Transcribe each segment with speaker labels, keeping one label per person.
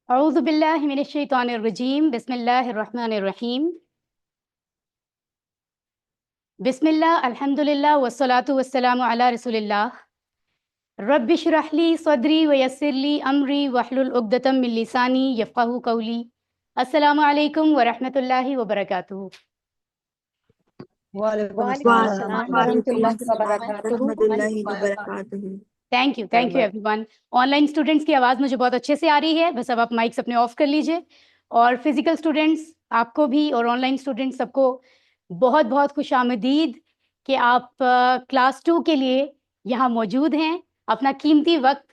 Speaker 1: اعوذ باللہ من الشیطان الرجیم بسم اللہ الرحمن الرحیم بسم اللہ الحمد للہ والصلاة والسلام علی رسول اللہ رب اشرح لی صدری ویسر لی امری واحلل عقدۃ من لسانی یفقہوا قولی. السلام علیکم ورحمۃ اللہ وبرکاتہ.
Speaker 2: وعلیکم
Speaker 3: السلام ورحمۃ اللہ
Speaker 2: ورحمۃ اللہ وبرکاتہ.
Speaker 1: Thank you every one. On line students کی آواز مجھے بہت اچھے سے آ رہی ہے، بس اب آپ مائکس اپنے آف کر لیجئے. اور فزیکل اسٹوڈنٹس آپ کو بھی اور آن لائن اسٹوڈنٹس سب کو بہت بہت خوش آمدید کہ آپ کلاس 2 کے لیے یہاں موجود ہیں. اپنا قیمتی وقت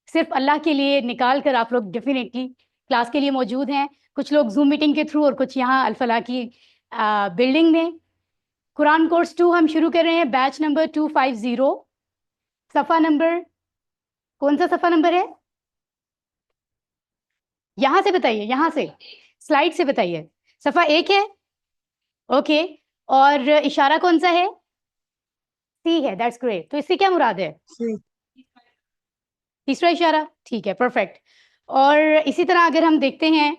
Speaker 1: صرف اللہ کے لیے نکال کر آپ لوگ ڈیفینیٹلی کلاس کے لیے موجود ہیں. کچھ لوگ زوم میٹنگ کے تھرو اور کچھ یہاں الفلاح کی بلڈنگ میں. قرآن کورس 2 ہم شروع کر رہے ہیں، بیچ نمبر 250. صفحہ نمبر کون سا صفحہ نمبر ہے؟ یہاں سے بتائیے، یہاں سے سلائڈ سے بتائیے. صفحہ 1 ہے، اوکے. اور اشارہ کون سا ہے؟ سی ہے. That's great. تو اس سے کیا مراد ہے؟ تیسرا اشارہ. ٹھیک ہے، پرفیکٹ. اور اسی طرح اگر ہم دیکھتے ہیں،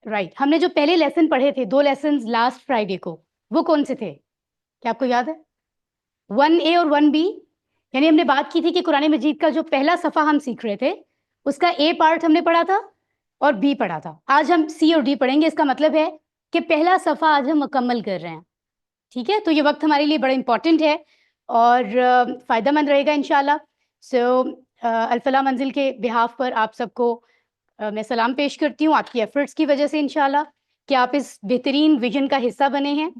Speaker 1: رائٹ، ہم نے جو پہلے لیسن پڑھے تھے 2 لیسنز لاسٹ فرائیڈے کو، وہ کون سے تھے؟ کیا آپ کو یاد ہے؟ 1A اور 1B. یعنی ہم نے بات کی تھی کہ قرآن مجید کا جو پہلا صفحہ ہم سیکھ رہے تھے اس کا A پارٹ ہم نے پڑھا تھا اور B پڑھا تھا. آج ہم C اور D پڑھیں گے. اس کا مطلب ہے کہ پہلا صفحہ آج ہم مکمل کر رہے ہیں. ٹھیک ہے، تو یہ وقت ہمارے لیے بڑا امپورٹنٹ ہے اور فائدہ مند رہے گا انشاءاللہ. سو الفلاح منزل کے بہاف پر آپ سب کو میں سلام پیش کرتی ہوں، آپ کی ایفرٹس کی وجہ سے انشاءاللہ کہ آپ اس بہترین ویژن کا حصہ بنے ہیں.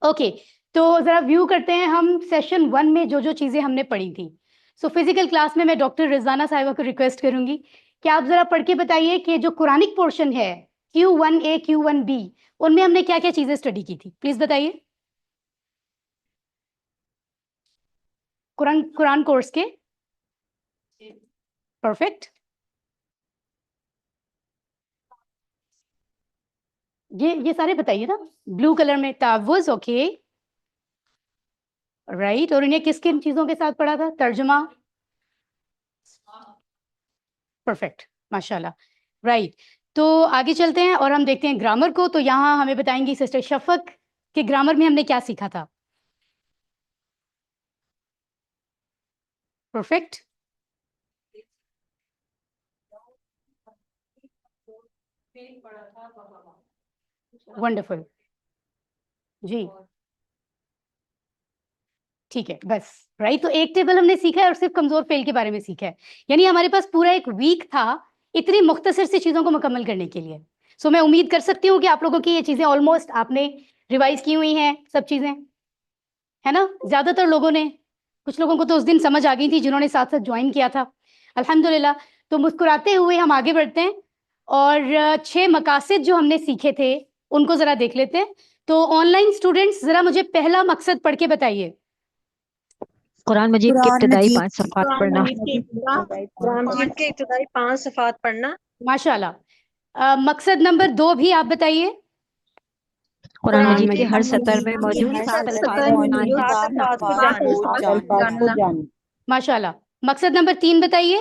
Speaker 1: اوکے، تو ذرا ویو کرتے ہیں ہم سیشن 1 میں جو چیزیں ہم نے پڑھی تھی. سو فزیکل کلاس میں ڈاکٹر رضوانہ صاحبہ کو ریکویسٹ کروں گی کہ آپ ذرا پڑھ کے بتائیے کہ جو قرآنک پورشن ہے Q1A Q1B ان میں ہم نے کیا کیا چیزیں اسٹڈی کی تھی. پلیز بتائیے. قرآن کورس کے پرفیکٹ. یہ سارے بتائیے نا بلو کلر میں. تعوذ، اوکے رائٹ. اور انہیں کس کن چیزوں کے ساتھ پڑھا تھا؟ ترجمہ. پرفیکٹ، ماشاء اللہ. رائٹ، تو آگے چلتے ہیں اور ہم دیکھتے ہیں گرامر کو. تو یہاں ہمیں بتائیں گی سسٹر شفق کہ گرامر میں ہم نے کیا سیکھا تھا. پرفیکٹ. ونڈرفل. جی ٹھیک ہے، بس رائٹ. تو ایک ٹیبل ہم نے سیکھا ہے اور صرف کمزور فعل کے بارے میں سیکھا ہے. یعنی ہمارے پاس پورا ایک ویک تھا اتنی مختصر سی چیزوں کو مکمل کرنے کے لیے. سو میں امید کر سکتی ہوں کہ آپ لوگوں کی یہ چیزیں آلموسٹ آپ نے ریوائز کی ہوئی ہیں، سب چیزیں ہے نا. زیادہ تر لوگوں نے، کچھ لوگوں کو تو اس دن سمجھ آ گئی تھی جنہوں نے ساتھ ساتھ جوائن کیا تھا. الحمدللہ. تو مسکراتے ہوئے ہم آگے بڑھتے ہیں اور 6 مقاصد جو ہم نے سیکھے تھے ان کو ذرا دیکھ لیتے ہیں. تو آن لائن اسٹوڈینٹس ذرا مجھے پہلا مقصد پڑھ کے بتائیے.
Speaker 3: قرآن مجید کے ابتدائی 5 صفحات پڑھنا.
Speaker 2: قرآن کے ابتدائی 5 صفحات پڑھنا.
Speaker 1: ماشاء اللہ. مقصد نمبر 2 بھی آپ بتائیے.
Speaker 3: قرآن مجید کے ہر سطر میں موجود 7 الفاظ کو جاننا.
Speaker 1: ماشاء اللہ. مقصد نمبر 3 بتائیے.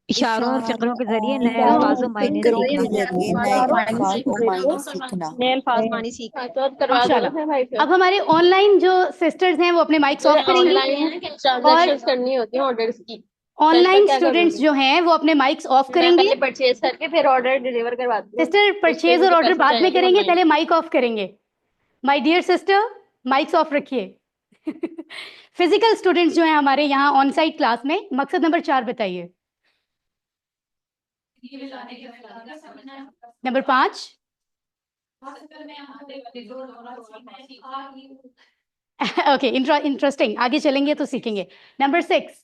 Speaker 3: اشاروں اور فقروں کے ذریعے نئے الفاظ و معنی سیکھنا.
Speaker 1: ماشاء اللہ. اب ہمارے آن لائن جو سسٹرز ہیں وہ اپنے مائکس آف کریں گی اور آن لائن اسٹوڈینٹس جو ہیں وہ اپنے مائکس آف کریں گے.
Speaker 4: پرچیز کر کے پھر آرڈر ڈیلیور کرواتی ہوں.
Speaker 1: سسٹر پرچیز اور آرڈر بعد میں کریں گے، پہلے مائک آف کریں گے. My dear sister mics of رکھیے. فزیکل اسٹوڈینٹس جو ہیں ہمارے یہاں آن سائٹ کلاس میں، مقصد نمبر 4 بتائیے. Number 5 okay interesting. آگے چلیں گے تو سیکھیں گے. نمبر 6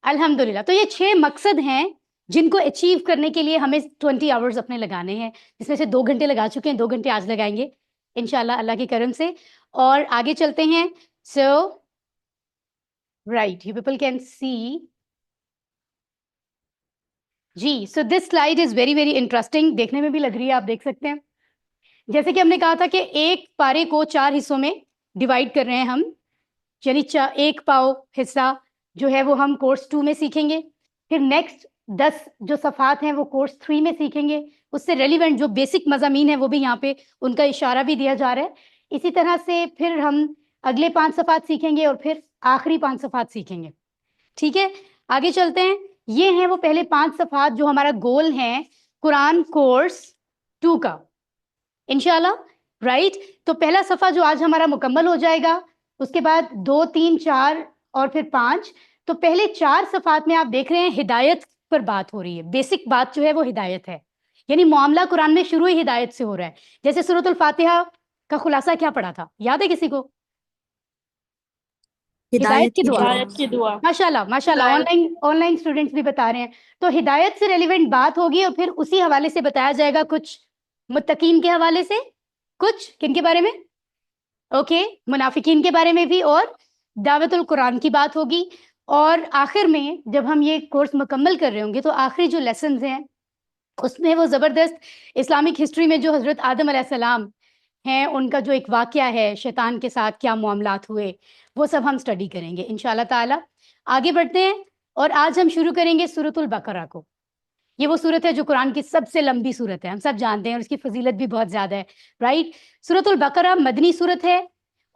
Speaker 1: الحمدللہ. تو یہ 6 مقصد ہیں جن کو اچیو کرنے کے لیے ہمیں 20 آورز اپنے لگانے ہیں، جس میں سے 2 گھنٹے لگا چکے ہیں، 2 گھنٹے آج لگائیں گے انشاءاللہ اللہ کے کرم سے. اور آگے چلتے ہیں. So right, you people can see. جی so this slide is very very interesting. دیکھنے میں بھی لگ رہی ہے، آپ دیکھ سکتے ہیں. جیسے کہ ہم نے کہا تھا کہ ایک پارے کو 4 حصوں میں ڈیوائڈ کر رہے ہیں ہم، یعنی 1 پاؤ حصہ جو ہے وہ ہم کورس 2 میں سیکھیں گے. پھر نیکسٹ 10 جو صفحات ہیں وہ کورس 3 میں سیکھیں گے. اس سے ریلیونٹ جو بیسک مضامین ہیں وہ بھی یہاں پہ ان کا اشارہ بھی دیا جا رہا ہے. اسی طرح سے پھر ہم اگلے 5 صفحات سیکھیں گے اور پھر آخری 5 صفحات سیکھیں گے. ٹھیک ہے, آگے چلتے ہیں. یہ ہیں وہ پہلے 5 صفحات جو ہمارا گول ہے قرآن کورس 2 کا انشاءاللہ, رائٹ. تو پہلا صفحہ جو آج ہمارا مکمل ہو جائے گا, اس کے بعد 2, 3, 4 اور پھر 5. تو پہلے 4 صفحات میں آپ دیکھ رہے ہیں ہدایت پر بات ہو رہی ہے. بیسک بات جو ہے وہ ہدایت ہے, یعنی معاملہ قرآن میں شروع ہی ہدایت سے ہو رہا ہے. جیسے سورۃ الفاتحہ کا خلاصہ کیا پڑھا تھا, یاد ہے کسی کو؟ ہدایت کی دعا.
Speaker 4: ہدایت کی دعا.
Speaker 1: ماشاء اللہ آن لائن اسٹوڈینٹس بھی بتا رہے ہیں. تو ہدایت سے ریلیونٹ بات ہوگی اور پھر اسی حوالے سے بتایا جائے گا, کچھ متقین کے حوالے سے, کچھ کن کے بارے میں, اوکے, منافقین کے بارے میں بھی, اور دعوت القرآن کی بات ہوگی. اور آخر میں جب ہم یہ کورس مکمل کر رہے ہوں گے تو آخری جو لیسنز ہیں اس میں وہ زبردست اسلامک ہسٹری میں جو حضرت آدم علیہ السلام ہیں ان کا جو ایک واقعہ ہے, شیطان کے ساتھ کیا معاملات ہوئے, وہ سب ہم اسٹڈی کریں گے انشاءاللہ تعالی. آگے بڑھتے ہیں اور آج ہم شروع کریں گے سورۃ البقرہ کو. یہ وہ سورت ہے جو قرآن کی سب سے لمبی سورت ہے, ہم سب جانتے ہیں, اور اس کی فضیلت بھی بہت زیادہ ہے, رائٹ. سورۃ البقرہ مدنی سورت ہے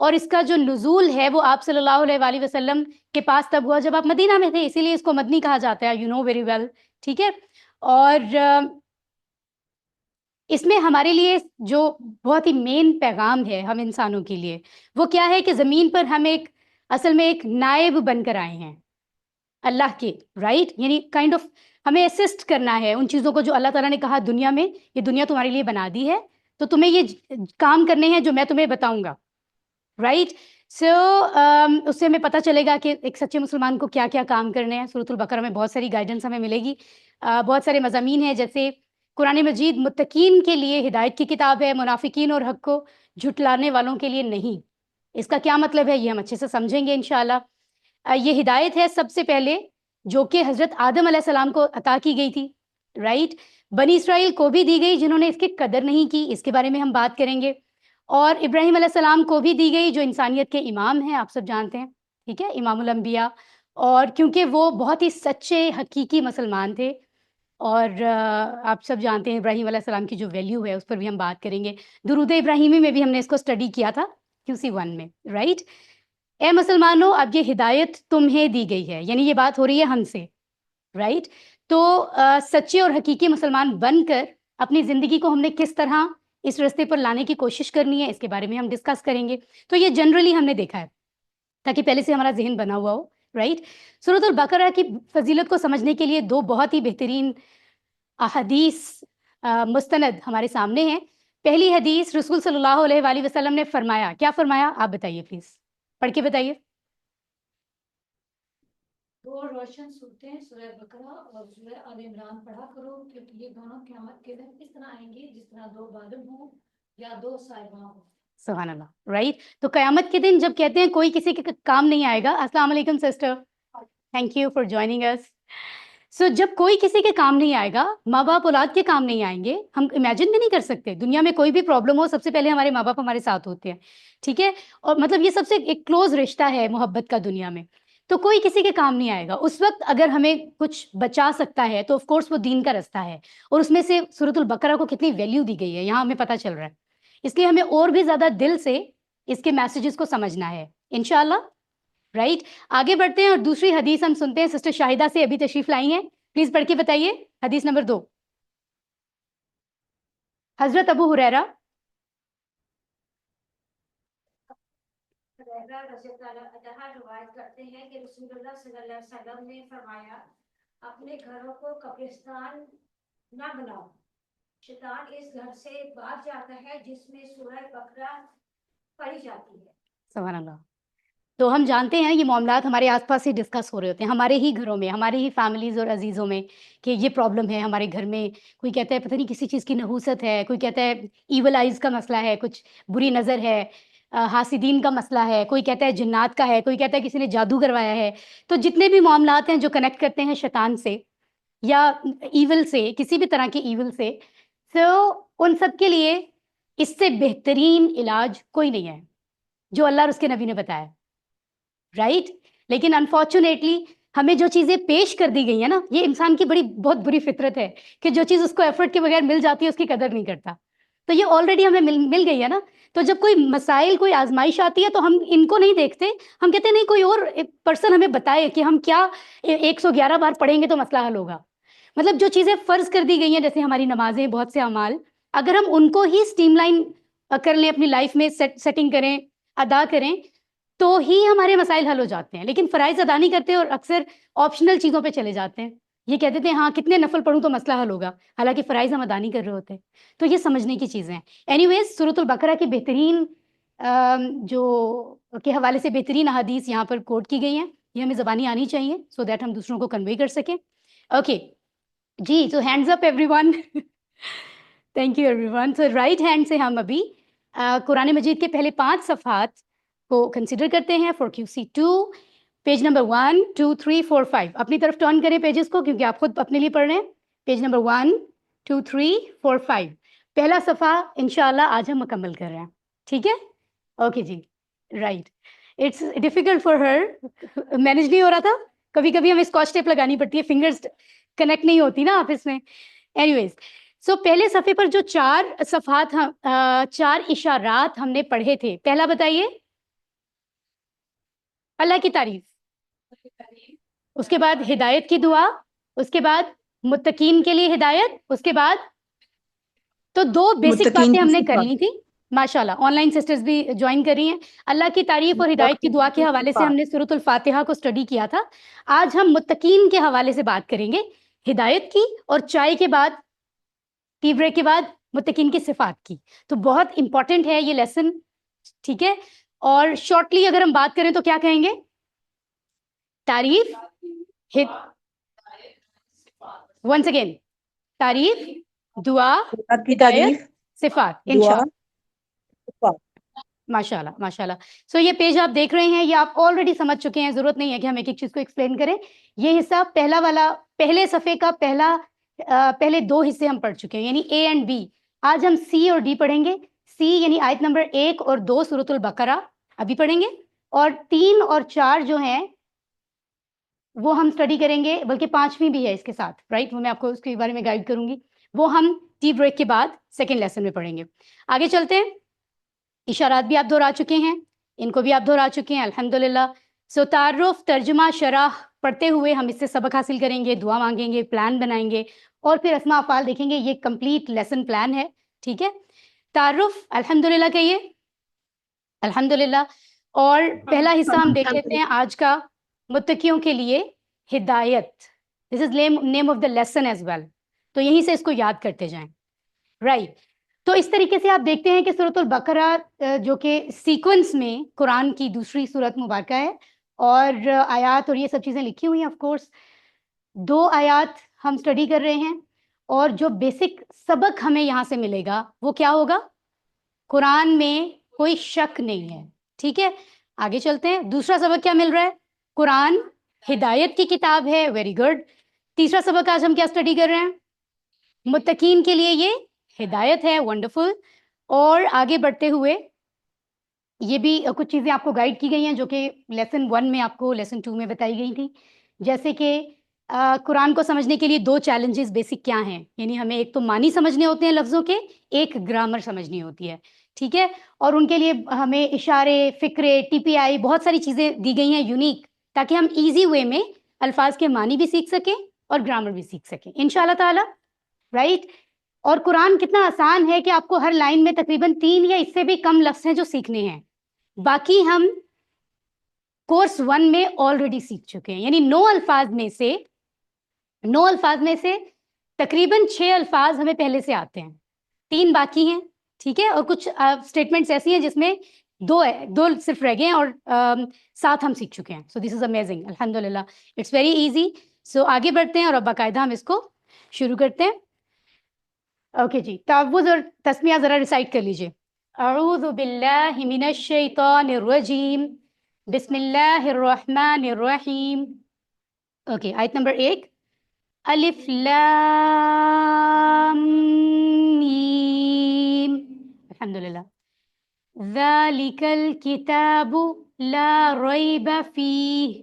Speaker 1: اور اس کا جو نزول ہے وہ آپ صلی اللہ علیہ وآلہ وسلم کے پاس تب ہوا جب آپ مدینہ میں تھے, اسی لیے اس کو مدنی کہا جاتا ہے, یو نو ویری ویل. ٹھیک ہے, اور اس میں ہمارے لیے جو بہت ہی مین پیغام ہے ہم انسانوں کے لیے وہ کیا ہے کہ زمین پر ہم ایک اصل میں ایک نائب بن کر آئے ہیں اللہ کے, رائٹ. یعنی کائنڈ آف ہمیں اسسٹ کرنا ہے ان چیزوں کو جو اللہ تعالیٰ نے کہا دنیا میں, یہ دنیا تمہارے لیے بنا دی ہے تو تمہیں یہ کام کرنے ہیں جو میں تمہیں بتاؤں گا, رائٹ. سو اس سے ہمیں پتہ چلے گا کہ ایک سچے مسلمان کو کیا کیا کام کرنے ہیں. سورۃ البقرہ میں بہت ساری گائیڈنس ہمیں ملے گی. بہت سارے مضامین ہیں, جیسے قرآن مجید متقین کے لیے ہدایت کی کتاب ہے, منافقین اور حق کو جھٹلانے والوں کے لیے نہیں. اس کا کیا مطلب ہے یہ ہم اچھے سے سمجھیں گے انشاءاللہ. یہ ہدایت ہے سب سے پہلے جو کہ حضرت آدم علیہ السلام کو عطا کی گئی تھی, رائٹ. بنی اسرائیل کو بھی دی گئی جنہوں نے اس کی قدر نہیں کی, اس کے بارے میں ہم بات کریں گے. اور ابراہیم علیہ السلام کو بھی دی گئی جو انسانیت کے امام ہیں, آپ سب جانتے ہیں, ٹھیک ہے, امام الانبیاء. اور کیونکہ وہ بہت ہی سچے حقیقی مسلمان تھے, اور آپ سب جانتے ہیں ابراہیم علیہ السلام کی جو ویلیو ہے اس پر بھی ہم بات کریں گے. درود ابراہیمی میں بھی ہم نے اس کو اسٹڈی کیا تھا QC1 میں, رائٹ. اے مسلمانوں, اب یہ ہدایت تمہیں دی گئی ہے, یعنی یہ بات ہو رہی ہے ہم سے, رائٹ. تو سچے اور حقیقی مسلمان بن کر اپنی زندگی کو ہم نے کس طرح اس راستے پر لانے کی کوشش کرنی ہے, اس کے بارے میں ہم ڈسکس کریں گے. تو یہ جنرلی ہم نے دیکھا ہے تاکہ پہلے سے ہمارا ذہن بنا ہوا ہو, رائٹ. سورۃ البقرہ کی فضیلت کو سمجھنے کے لیے 2 بہت ہی بہترین احادیث مستند ہمارے سامنے ہیں. پہلی حدیث, رسول صلی اللہ علیہ وآلہ وسلم نے فرمایا, کیا فرمایا آپ بتائیے پلیز, پڑھ کے بتائیے.
Speaker 5: 2 روشن صورتیں سورہ بقرہ اور سورہ آل عمران پڑھا کرو, کیونکہ یہ دونوں قیامت کے دن اس طرح آئیں گی جس طرح 2 بادل ہوں یا 2 صاحباں ہوں.
Speaker 1: سبحان اللہ, رائٹ. تو قیامت کے دن جب کہتے ہیں کوئی کسی کے کام نہیں آئے گا, السلام علیکم sister, thank you for joining us. So جب کوئی کسی کے کام نہیں آئے گا, ماں باپ اولاد کے کام نہیں آئیں گے, ہم امیجن بھی نہیں کر سکتے. دنیا میں کوئی بھی پرابلم ہو سب سے پہلے ہمارے ماں باپ ہمارے ساتھ ہوتے ہیں, ٹھیک ہے, اور مطلب یہ سب سے ایک کلوز رشتہ ہے محبت کا دنیا میں. تو کوئی کسی کے کام نہیں آئے گا. اس وقت اگر ہمیں کچھ بچا سکتا ہے تو آف کورس وہ دین کا رستہ ہے, اور اس میں سے سورۃ البقرہ کو کتنی ویلیو دی گئی ہے یہاں ہمیں پتہ چل رہا ہے. اس لیے ہمیں اور بھی زیادہ دل سے اس کے میسیجز کو سمجھنا ہے انشاءاللہ, رائٹ. آگے بڑھتے ہیں اور دوسری حدیث ہم سنتے ہیں. سسٹر شاہدہ سے ابھی تشریف لائی ہیں, پلیز پڑھ کے بتائیے حدیث نمبر 2. حضرت ابو ہریرہ
Speaker 5: رضی اللہ عنہ روایت کرتے ہیں کہ رسول اللہ صلی اللہ علیہ وسلم نے فرمایا, اپنے گھروں کو قبرستان نہ بناؤ, شیطان اس گھر سے باہر جاتا ہے جس میں سورہ بقرہ پڑھی جاتی ہے.
Speaker 1: سبحان اللہ. تو ہم جانتے ہیں یہ معاملات ہمارے آس پاس ہی ڈسکس ہو رہے ہوتے ہیں, ہمارے ہی گھروں میں, ہمارے ہی فیملیز اور عزیزوں میں, کہ یہ پرابلم ہے ہمارے گھر میں. کوئی کہتا ہے پتہ نہیں کسی چیز کی نحوست ہے, کوئی کہتا ہے ایول آئیز کا مسئلہ ہے, کچھ بری نظر ہے, حاسدین کا مسئلہ ہے, کوئی کہتا ہے جنات کا ہے, کوئی کہتا ہے کسی نے جادو کروایا ہے. تو جتنے بھی معاملات ہیں جو کنیکٹ کرتے ہیں شیطان سے یا ایول سے, کسی بھی طرح کے ایول سے, تو ان سب کے لیے اس سے بہترین علاج کوئی نہیں ہے جو اللہ اور اس کے نبی نے بتایا, رائٹ. لیکن انفارچونیٹلی ہمیں جو چیزیں پیش کر دی گئی ہیں نا, یہ انسان کی بہت بری فطرت ہے کہ جو چیز اس کو ایفرٹ کے بغیر مل جاتی ہے اس کی قدر نہیں کرتا. تو یہ آلریڈی ہمیں مل گئی ہے نا. تو جب کوئی مسائل, کوئی آزمائش آتی ہے تو ہم ان کو نہیں دیکھتے, ہم کہتے ہیں نہیں کوئی اور پرسن ہمیں بتائے کہ ہم کیا 111 بار پڑھیں گے تو مسئلہ حل ہوگا. مطلب جو چیزیں فرض کر دی گئی ہیں, جیسے ہماری نمازیں, بہت سے اعمال, اگر ہم ان کو ہی اسٹریم لائن کر لیں, اپنی لائف میں سیٹنگ کریں, ادا کریں, تو ہی ہمارے مسائل حل ہو جاتے ہیں. لیکن فرائض ادا نہیں کرتے اور اکثر آپشنل چیزوں پہ چلے جاتے ہیں. یہ کہتے تھے ہاں کتنے نفل پڑھوں تو مسئلہ حل ہوگا, حالانکہ فرائض ہم ادا نہیں کر رہے ہوتے. تو یہ سمجھنے کی چیزیں ہیں. اینی ویز سورۃ البقرہ کی بہترین جو کے حوالے سے بہترین احادیث یہاں پر کوٹ کی گئی ہیں. یہ ہمیں زبانی آنی چاہیے سو دیٹ ہم دوسروں کو کنوے کر سکیں. اوکے جی, تو hands up every one. Thank you every one. So right hand سے ہم ابھی قرآن مجید کے پہلے 5 صفحات کو کنسیڈر کرتے ہیں فار QC2. پیج نمبر 1 2 3 4 5 اپنی طرف ٹرن کریں پیجز کو, کیونکہ آپ خود اپنے لیے پڑھ رہے ہیں. پیج نمبر 1 2 3 4 5 پہلا صفحہ انشاءاللہ آج ہم مکمل کر رہے ہیں. ٹھیک ہے, اوکے جی, right. It's difficult for her, manage نہیں ہو رہا تھا. کبھی کبھی ہمیں اسکاچ ٹیپ لگانی پڑتی ہے, فنگرز کنیکٹ نہیں ہوتی نا آپس میں. اینی ویز, سو پہلے صفحے پر جو 4 صفحات 4 اشارات ہم نے پڑھے تھے, پہلا بتائیے. اللہ کی تعریف, اس کے بعد ہدایت کی دعا, اس کے بعد متقین کے لیے ہدایت, اس کے بعد تو 2 بیسک باتیں ہم نے کر لی تھی. ماشاءاللہ آن لائن سسٹرز بھی جوائن کر رہی ہیں. اللہ کی تعریف اور ہدایت کی دعا کے حوالے سے ہم نے سورۃ الفاتحہ کو اسٹڈی کیا تھا. آج ہم متقین کے حوالے سے بات کریں گے, ہدایت کی, اور چائے کے بعد, ٹی بریک کے بعد متقین کی صفات کی. تو بہت امپورٹنٹ ہے یہ لیسن, ٹھیک ہے. اور شارٹلی اگر ہم بات کریں تو کیا کہیں گے؟ تعریف, ونس اگین, تعریف, دعا, ہدایت, صفات, انشاءاللہ. ماشاءاللہ ماشاءاللہ. سو یہ پیج آپ دیکھ رہے ہیں, یہ آپ آلریڈی سمجھ چکے ہیں, ضرورت نہیں ہے کہ ہم ایک ایک چیز کو ایکسپلین کریں. یہ حصہ پہلا والا, پہلے صفحے کا پہلے 2 حصے ہم پڑھ چکے ہیں, یعنی اے اینڈ بی. آج ہم سی اور ڈی پڑھیں گے. سی یعنی آیت نمبر 1 اور 2 سورۃ البقرہ ابھی پڑھیں گے, اور 3 اور 4 جو ہیں وہ ہم اسٹڈی کریں گے, بلکہ 5ویں بھی ہے اس کے ساتھ, رائٹ. وہ میں آپ کو اس کے بارے میں گائیڈ کروں گی, وہ ہم ٹی بریک کے بعد سیکنڈ لیسن میں پڑھیں گے. آگے چلتے ہیں. اشارات بھی آپ دہرا چکے ہیں, ان کو بھی آپ دہرا چکے ہیں, الحمدللہ. سو تعارف, ترجمہ, شرح پڑھتے ہوئے ہم اس سے سبق حاصل کریں گے, دعا مانگیں گے, پلان بنائیں گے, اور پھر اسماء افعال دیکھیں گے. یہ کمپلیٹ لیسن پلان ہے, ٹھیک ہے. تعارف, الحمدللہ کہیے, الحمدللہ. اور پہلا حصہ ہم دیکھ لیتے ہیں آج کا, متقیوں کے لیے ہدایت. This is name of the lesson as well. تو یہیں سے اس کو یاد کرتے جائیں, رائٹ. تو اس طریقے سے آپ دیکھتے ہیں کہ سورۃ البقرہ جو کہ سیکوینس میں قرآن کی دوسری سورت مبارکہ ہے, اور آیات اور یہ سب چیزیں لکھی ہوئی ہیں. آف کورس 2 آیات ہم اسٹڈی کر رہے ہیں, اور جو بیسک سبق ہمیں یہاں سے ملے گا وہ کیا ہوگا؟ قرآن میں کوئی شک نہیں ہے, ٹھیک ہے. آگے چلتے ہیں. دوسرا سبق کیا مل رہا ہے؟ قرآن ہدایت کی کتاب ہے, ویری گڈ. تیسرا سبق آج ہم کیا اسٹڈی کر رہے ہیں؟ متقین کے لیے یہ ہدایت ہے, ونڈرفل. اور آگے بڑھتے ہوئے یہ بھی کچھ چیزیں آپ کو گائیڈ کی گئی ہیں جو کہ لیسن 1 میں آپ کو لیسن 2 میں بتائی گئی تھی. جیسے کہ قرآن کو سمجھنے کے لیے 2 چیلنجز بیسک کیا ہیں, یعنی ہمیں ایک تو معنی سمجھنے ہوتے ہیں لفظوں کے, ایک گرامر سمجھنی ہوتی ہے, ٹھیک ہے. اور ان کے لیے ہمیں اشارے, فقرے, TPI, بہت ساری چیزیں دی گئی ہیں یونیک, تاکہ ہم ایزی وے میں الفاظ کے معنی بھی سیکھ سکیں اور گرامر بھی سیکھ سکیں انشاءاللہ تعالی, رائٹ. اور قرآن کتنا آسان ہے کہ آپ کو ہر لائن میں تقریباً 3 یا اس سے بھی کم لفظ ہیں جو سیکھنے ہیں. باقی ہم کورس 1 میں آلریڈی سیکھ چکے ہیں, یعنی 9 الفاظ میں سے تقریباً 6 الفاظ ہمیں پہلے سے آتے ہیں, 3 باقی ہیں, ٹھیک ہے. اور کچھ اسٹیٹمنٹس ایسی ہیں جس میں 2 صرف رہ گئے ہیں, اور 7 ہم سیکھ چکے ہیں. سو دس از امیزنگ, الحمدللہ, اٹس ویری ایزی. سو آگے بڑھتے ہیں اور اب باقاعدہ ہم اس کو شروع کرتے ہیں. اوکے جی, تعوذ اور تسمیہ ذرا ریسائٹ کر لیجئے. اعوذ باللہ من الشیطان الرجیم, بسم اللہ الرحمن الرحیم. اوکے, آیت نمبر 1, الف لام میم, الحمدللہ. ذالک الکتاب لا ریب فیہ,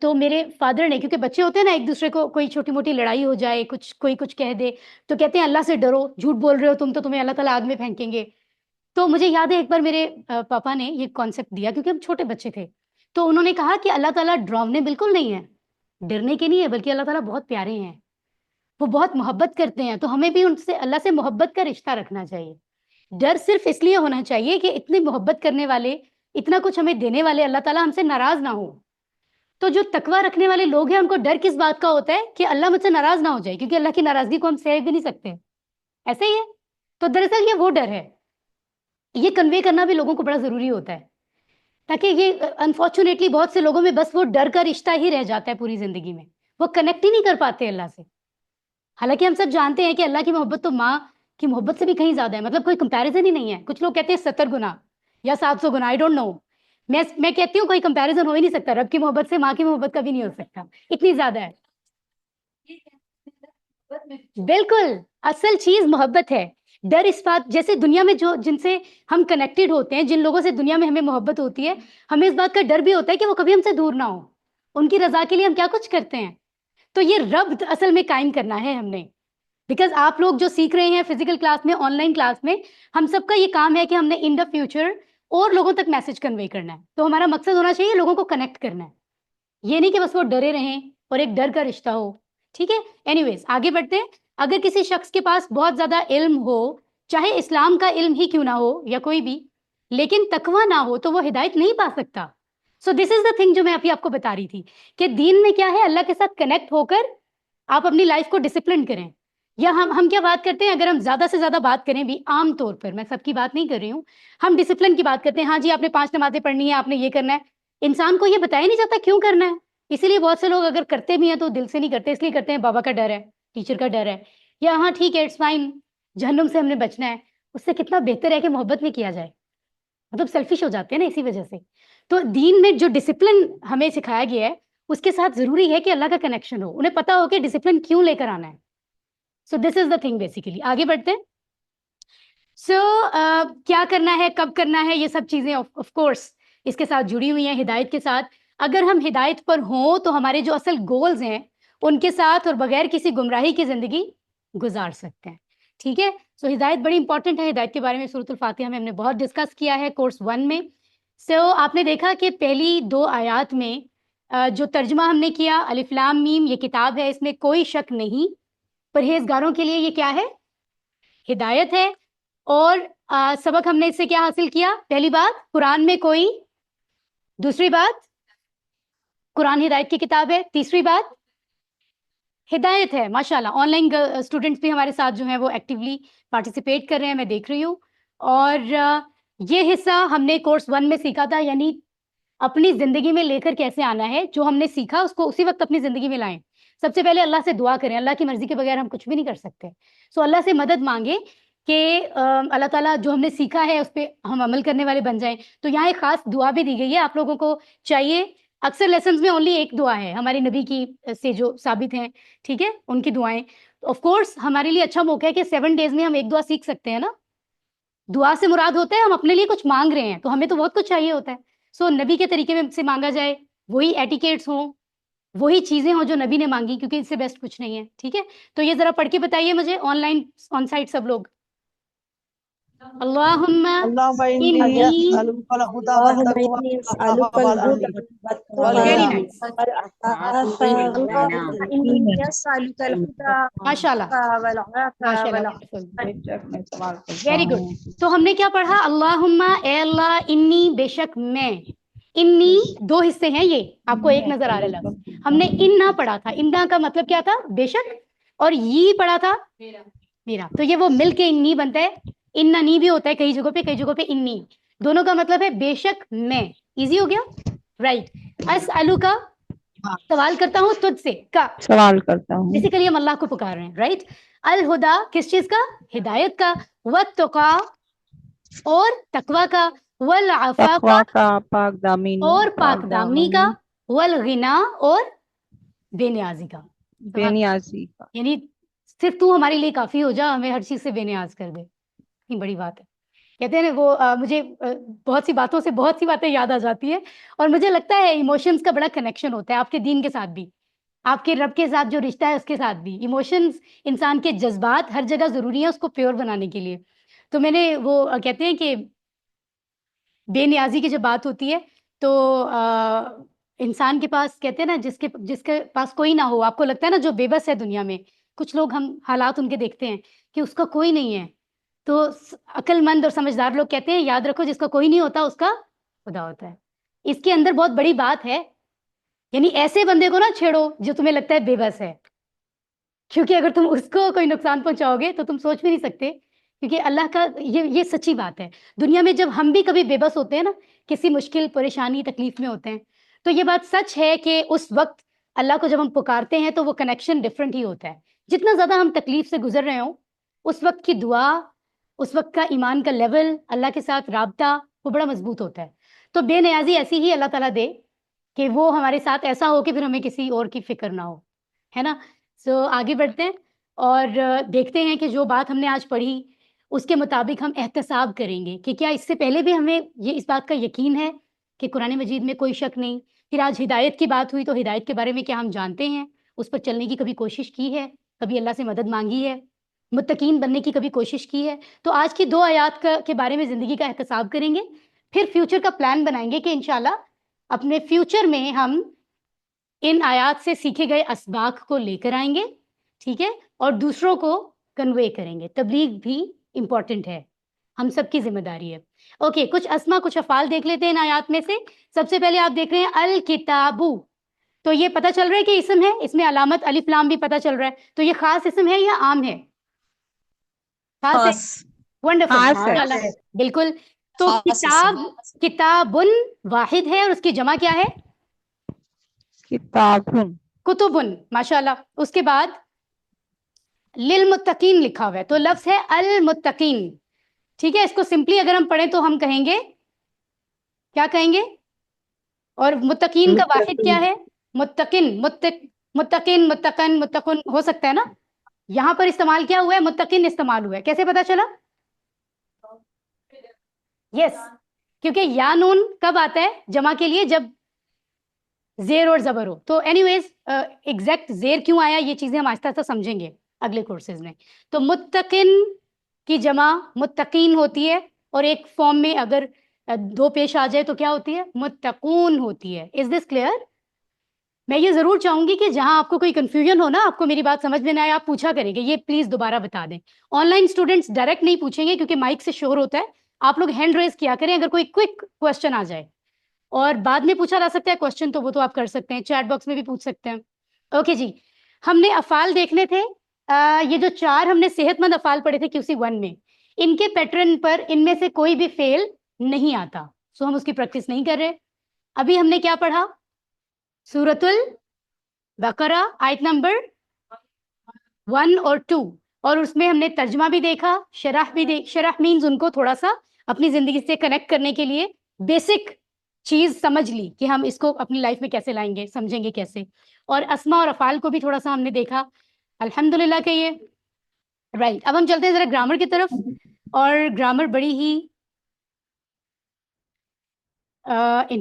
Speaker 1: تو میرے فادر نے, کیونکہ بچے ہوتے ہیں نا, ایک دوسرے کو کوئی چھوٹی موٹی لڑائی ہو جائے, کوئی کچھ کہہ دے تو کہتے ہیں اللہ سے ڈرو, جھوٹ بول رہے ہو تم تو تمہیں اللہ تعالیٰ آگ میں پھینکیں گے. تو مجھے یاد ہے ایک بار میرے پاپا نے یہ کانسیپٹ دیا, کیونکہ ہم چھوٹے بچے تھے, تو انہوں نے کہا کہ اللہ تعالیٰ ڈراؤنے بالکل نہیں ہے, ڈرنے کے نہیں ہے, بلکہ اللہ تعالیٰ بہت پیارے ہیں, وہ بہت محبت کرتے ہیں, تو ہمیں بھی ان سے اللہ سے محبت کا رشتہ رکھنا چاہیے. ڈر صرف اس لیے ہونا چاہیے کہ اتنی محبت کرنے والے, اتنا کچھ ہمیں دینے والے اللہ تعالیٰ ہم سے ناراض نہ ہو. تو جو تقویٰ رکھنے والے لوگ ہیں ان کو ڈر کس بات کا ہوتا ہے کہ اللہ مجھ سے ناراض نہ ہو جائے, کیونکہ اللہ کی ناراضگی کو ہم سہ بھی نہیں سکتے, ایسے ہی ہے. تو دراصل یہ وہ ڈر ہے, یہ کنوے کرنا بھی لوگوں کو بڑا ضروری ہوتا ہے, تاکہ یہ انفارچونیٹلی بہت سے لوگوں میں بس وہ ڈر کا رشتہ ہی رہ جاتا ہے پوری زندگی میں, وہ کنیکٹ ہی نہیں کر پاتے اللہ سے. حالانکہ ہم سب جانتے ہیں کہ اللہ کی محبت تو ماں کی محبت سے بھی کہیں زیادہ ہے, مطلب کوئی کمپیریزن ہی نہیں ہے. کچھ لوگ کہتے ہیں 70 گنا یا 700 گنا, آئی ڈونٹ نو. میں کہتی ہوں کوئی کمپیریزن ہو ہی نہیں سکتا, رب کی محبت سے ماں کی محبت کا بھی نہیں ہو سکتا, اتنی زیادہ ہے. بالکل اصل چیز محبت ہے. ڈر اس بات, جیسے دنیا میں جن سے ہم کنیکٹڈ ہوتے ہیں, جن لوگوں سے دنیا میں ہمیں محبت ہوتی ہے, ہمیں اس بات کا ڈر بھی ہوتا ہے کہ وہ کبھی ہم سے دور نہ ہو, ان کی رضا کے لیے ہم کیا کچھ کرتے ہیں. تو یہ ربط اصل میں قائم کرنا ہے ہم نے, بیکاز آپ لوگ جو سیکھ رہے ہیں فزیکل کلاس میں, آن لائن کلاس میں, ہم سب کا یہ کام ہے کہ ہم نے ان دا فیوچر اور لوگوں تک میسج کنوے کرنا ہے. تو ہمارا مقصد ہونا چاہیے لوگوں کو کنیکٹ کرنا ہے, یہ نہیں کہ بس وہ ڈرے رہیں اور ایک ڈر کا رشتہ ہو. ٹھیک ہے, اینی ویز آگے بڑھتے ہیں. اگر کسی شخص کے پاس بہت زیادہ علم ہو, چاہے اسلام کا علم ہی کیوں نہ ہو یا کوئی بھی, لیکن تقویٰ نہ ہو تو وہ ہدایت نہیں پا سکتا. سو دس از دا تھنگ جو میں ابھی آپ کو بتا رہی تھی کہ دین میں کیا ہے, اللہ کے ساتھ کنیکٹ ہو کر آپ اپنی لائف کو ڈسپلن کریں. یا ہم کیا بات کرتے ہیں, اگر ہم زیادہ سے زیادہ بات کریں بھی, عام طور پر, میں سب کی بات نہیں کر رہی ہوں, ہم ڈسپلن کی بات کرتے ہیں. ہاں جی, آپ نے 5 نمازیں پڑھنی ہے, آپ نے یہ کرنا ہے. انسان کو یہ بتایا نہیں جاتا کیوں کرنا ہے. اسی لیے بہت سے لوگ اگر کرتے بھی ہیں تو دل سے نہیں کرتے, اس لیے کرتے ہیں بابا کا ڈر ہے, ٹیچر کا ڈر ہے, یا ہاں ٹھیک ہے اٹس فائن, جہنم سے ہم نے بچنا ہے. اس سے کتنا بہتر ہے کہ محبت میں کیا جائے, مطلب سیلفش ہو جاتے ہیں نا اسی وجہ سے. تو دین میں جو ڈسپلن ہمیں سکھایا گیا ہے اس کے ساتھ ضروری ہے کہ اللہ کا کنیکشن ہو, انہیں پتا ہو کہ ڈسپلن کیوں لے کر آنا ہے. سو دس از دا تھنگ بیسیکلی. آگے بڑھتے ہیں. سو کیا کرنا ہے, کب کرنا ہے, یہ سب چیزیں آف کورس اس کے ساتھ جڑی ہوئی ہیں, ہدایت کے ساتھ. اگر ہم ہدایت پر ہوں تو ہمارے جو اصل گولز ہیں ان کے ساتھ اور بغیر کسی گمراہی کی زندگی گزار سکتے ہیں. ٹھیک ہے, سو ہدایت بڑی امپورٹنٹ ہے. ہدایت کے بارے میں سورۃ الفاتحہ میں ہم نے بہت ڈسکس کیا ہے کورس 1 میں. سو آپ نے دیکھا کہ پہلی 2 آیات میں جو ترجمہ ہم نے کیا, الف لام میم, یہ کتاب ہے, اس میں کوئی شک نہیں, پرہیزگاروں کے لیے یہ کیا ہے, ہدایت ہے. اور سبق ہم نے اس سے کیا حاصل کیا, پہلی بات قرآن میں کوئی, دوسری بات قرآن ہدایت کی کتاب ہے, تیسری بات ہدایت ہے. ماشاءاللہ آن لائن اسٹوڈنٹس بھی ہمارے ساتھ جو ہیں وہ ایکٹیولی پارٹیسپیٹ کر رہے ہیں, میں دیکھ رہی ہوں. اور یہ حصہ ہم نے کورس 1 میں سیکھا تھا, یعنی اپنی زندگی میں لے کر کیسے آنا ہے. جو ہم نے سیکھا اس کو اسی وقت اپنی زندگی میں لائیں. سب سے پہلے اللہ سے دعا کریں, اللہ کی مرضی کے بغیر ہم کچھ بھی نہیں کر سکتے. سو اللہ سے مدد مانگے کہ اللہ تعالیٰ جو ہم نے سیکھا ہے اس پہ ہم عمل کرنے والے بن جائیں. تو یہاں ایک خاص دعا بھی دی گئی ہے, آپ لوگوں کو چاہیے. اکثر لیسنز میں اونلی ایک دعا ہے ہمارے نبی کی سے جو ثابت ہیں, ٹھیک ہے, ان کی دعائیں. آف کورس ہمارے لیے اچھا موقع ہے کہ 7 ڈیز میں ہم ایک دعا سیکھ سکتے ہیں نا. دعا سے مراد ہوتا ہے ہم اپنے لیے کچھ مانگ رہے ہیں, تو ہمیں تو بہت کچھ چاہیے ہوتا ہے. سو نبی کے طریقے میں سے مانگا جائے, وہی ایٹیکیٹس ہوں, وہی چیزیں ہوں جو نبی نے مانگی, کیونکہ اس سے بیسٹ کچھ نہیں ہے. ٹھیک ہے, تو یہ ذرا پڑھ کے بتائیے مجھے آن لائن آن سائٹ سب لوگ. اللہم
Speaker 6: اللهم إني
Speaker 1: انی,
Speaker 6: أسألك الهدى
Speaker 2: اللهم
Speaker 6: والتقوى
Speaker 2: إني
Speaker 6: والعفاف
Speaker 2: أسألك
Speaker 6: والغنى
Speaker 2: الهدى
Speaker 1: ویری
Speaker 6: والغنى
Speaker 1: نائس,
Speaker 2: والعفاف اللهم إني أسألك الهدى
Speaker 1: ماشاء اللہ
Speaker 2: والعفاف
Speaker 1: ماشاء اللہ,
Speaker 2: والعفاف.
Speaker 1: Very good. تو ہم نے کیا پڑھا, اللہم اے اللہ, انی بے شک میں, انی 2 حصے ہیں, یہ آپ کو ایک نظر آ رہا لفظ. ہم نے انا پڑھا تھا, انا کا مطلب کیا تھا, بے شک, اور یہ پڑھا تھا میرا. تو یہ وہ مل کے انی بنتا ہے. انا نی بھی ہوتا ہے کئی جگہوں پہ انی, دونوں کا مطلب ہے بے شک میں. ایزی ہو گیا, رائٹ. اسالو کا سوال کرتا ہوں تجھ سے, کا
Speaker 3: سوال کرتا ہوں.
Speaker 1: بیسیکلی ہم اللہ کو پکار رہے ہیں, رائٹ. الہدا کس چیز کا, ہدایت کا. والتقا اور تقوی کا. والعفاف
Speaker 3: تقوی کا, پاک دامنی,
Speaker 1: اور پاک دامنی کا. والغنا اور بے نیازی کا.
Speaker 3: بے نیازی کا.
Speaker 1: یعنی صرف تو ہمارے لیے کافی ہو جا, ہمیں ہر چیز سے بے نیاز کر دے, اتنی بڑی بات ہے. کہتے ہیں نا وہ مجھے بہت سی باتوں سے بہت سی باتیں یاد آ جاتی ہے، اور مجھے لگتا ہے ایموشنز کا بڑا کنیکشن ہوتا ہے آپ کے دین کے ساتھ بھی، آپ کے رب کے ساتھ جو رشتہ ہے اس کے ساتھ بھی. ایموشنز، انسان کے جذبات ہر جگہ ضروری ہیں اس کو پیور بنانے کے لیے. تو میں نے وہ کہتے ہیں کہ بے نیازی کی جب بات ہوتی ہے تو انسان کے پاس، کہتے ہیں نا جس کے پاس کوئی نہ ہو، آپ کو لگتا ہے نا جو بے بس ہے دنیا میں، کچھ لوگ ہم حالات ان کے دیکھتے ہیں کہ اس کا کوئی نہیں ہے، تو عقل مند اور سمجھدار لوگ کہتے ہیں یاد رکھو جس کا کوئی نہیں ہوتا اس کا خدا ہوتا ہے. اس کے اندر بہت بڑی بات ہے، یعنی ایسے بندے کو نہ چھیڑو جو تمہیں لگتا ہے بے بس ہے، کیونکہ اگر تم اس کو کوئی نقصان پہنچاؤ گے تو تم سوچ بھی نہیں سکتے، کیونکہ اللہ کا یہ سچی بات ہے. دنیا میں جب ہم بھی کبھی بے بس ہوتے ہیں نا، کسی مشکل پریشانی تکلیف میں ہوتے ہیں، تو یہ بات سچ ہے کہ اس وقت اللہ کو جب ہم پکارتے ہیں تو وہ کنیکشن ڈفرینٹ ہی ہوتا ہے. جتنا زیادہ ہم تکلیف سے گزر رہے ہوں، اس وقت کی دعا، اس وقت کا ایمان کا لیول، اللہ کے ساتھ رابطہ وہ بڑا مضبوط ہوتا ہے. تو بے نیازی ایسی ہی اللہ تعالیٰ دے کہ وہ ہمارے ساتھ ایسا ہو کہ پھر ہمیں کسی اور کی فکر نہ ہو، ہے نا. سو آگے بڑھتے ہیں اور دیکھتے ہیں کہ جو بات ہم نے آج پڑھی اس کے مطابق ہم احتساب کریں گے کہ کیا اس سے پہلے بھی ہمیں اس بات کا یقین ہے کہ قرآن مجید میں کوئی شک نہیں. پھر آج ہدایت کی بات ہوئی تو ہدایت کے بارے میں کیا ہم جانتے ہیں، اس پر چلنے کی کبھی کوشش کی ہے، کبھی اللہ سے مدد مانگی ہے، متقین بننے کی کبھی کوشش کی ہے. تو آج کی 2 آیات کے بارے میں زندگی کا احتساب کریں گے، پھر فیوچر کا پلان بنائیں گے کہ انشاءاللہ اپنے فیوچر میں ہم ان آیات سے سیکھے گئے اسباق کو لے کر آئیں گے، ٹھیک ہے، اور دوسروں کو کنوے کریں گے. تبلیغ بھی امپورٹنٹ ہے، ہم سب کی ذمہ داری ہے. اوکے، کچھ اسما کچھ افعال دیکھ لیتے ہیں ان آیات میں سے. سب سے پہلے آپ دیکھ رہے ہیں الکتابو، تو یہ پتہ چل رہا ہے کہ اسم ہے، اس میں علامت الف لام بھی پتہ چل رہا ہے. تو یہ خاص اسم ہے یا عام ہے؟ خاص ہے. ونڈرفل،
Speaker 3: خاص ہے.
Speaker 1: ماشاءاللہ، بالکل. تو
Speaker 2: خاص اسم.
Speaker 1: کتابن واحد ہے اور اس کی جمع کیا ہے؟
Speaker 3: کتابن.
Speaker 1: کتبن، ماشاءاللہ. اس کے بعد للمتقین لکھا ہوا ہے، تو لفظ ہے المتقین، ٹھیک ہے. اس کو سمپلی اگر ہم پڑھیں تو ہم کہیں گے، کیا کہیں گے؟ اور متقین کا واحد کیا ہے؟ متقن، متقن، متقن، متقن ہو سکتا ہے نا. یہاں پر استعمال کیا ہوا ہے؟ متقن استعمال ہوا ہے. کیسے پتا چلا؟ یس، کیونکہ یا نون کب آتا ہے جمع کے لیے؟ جب زیر اور زبر ہو. تو اینی ویز ایگزیکٹ زیر کیوں آیا یہ چیزیں ہم آہستہ آہستہ سمجھیں گے اگلے کورسز میں. تو متقن کی جمع متقین ہوتی ہے، اور ایک فارم میں اگر 2 پیش آ جائے تو کیا ہوتی ہے؟ متقون ہوتی ہے. از دس کلیئر؟ میں یہ ضرور چاہوں گی کہ جہاں آپ کو کوئی کنفیوژن ہو نا، آپ کو میری بات سمجھ میں نہ آئے، آپ پوچھا کریں گے، یہ پلیز دوبارہ بتا دیں. آن لائن اسٹوڈنٹس ڈائریکٹ نہیں پوچھیں گے کیونکہ مائک سے شور ہوتا ہے. آپ لوگ ہینڈ ریز کیا کریں اگر کوئی کوئک کوشچن آ جائے، اور بعد میں پوچھا جا سکتا ہے کوشچن تو وہ تو آپ کر سکتے ہیں، چیٹ باکس میں بھی پوچھ سکتے ہیں. اوکے جی، ہم نے افعال دیکھنے تھے. یہ جو 4 ہم نے صحت مند افعال پڑھے تھے QC1 میں، ان کے پیٹرن پر ان میں سے کوئی بھی فیل نہیں آتا، سو ہم اس کی پریکٹس نہیں کر رہے. ابھی ہم نے کیا پڑھا؟ سورۃ البقرہ آیت نمبر 1 اور 2، اور اس میں ہم نے ترجمہ بھی دیکھا، شرح بھی شرح مینز ان کو تھوڑا سا اپنی زندگی سے کنیکٹ کرنے کے لیے بیسک چیز سمجھ لی کہ ہم اس کو اپنی لائف میں کیسے لائیں گے، سمجھیں گے کیسے. اور اسما اور افعال کو بھی تھوڑا سا ہم نے دیکھا، الحمدللہ کہ یہ رائٹ. اب ہم چلتے ہیں ذرا گرامر کی طرف، اور گرامر بڑی ہی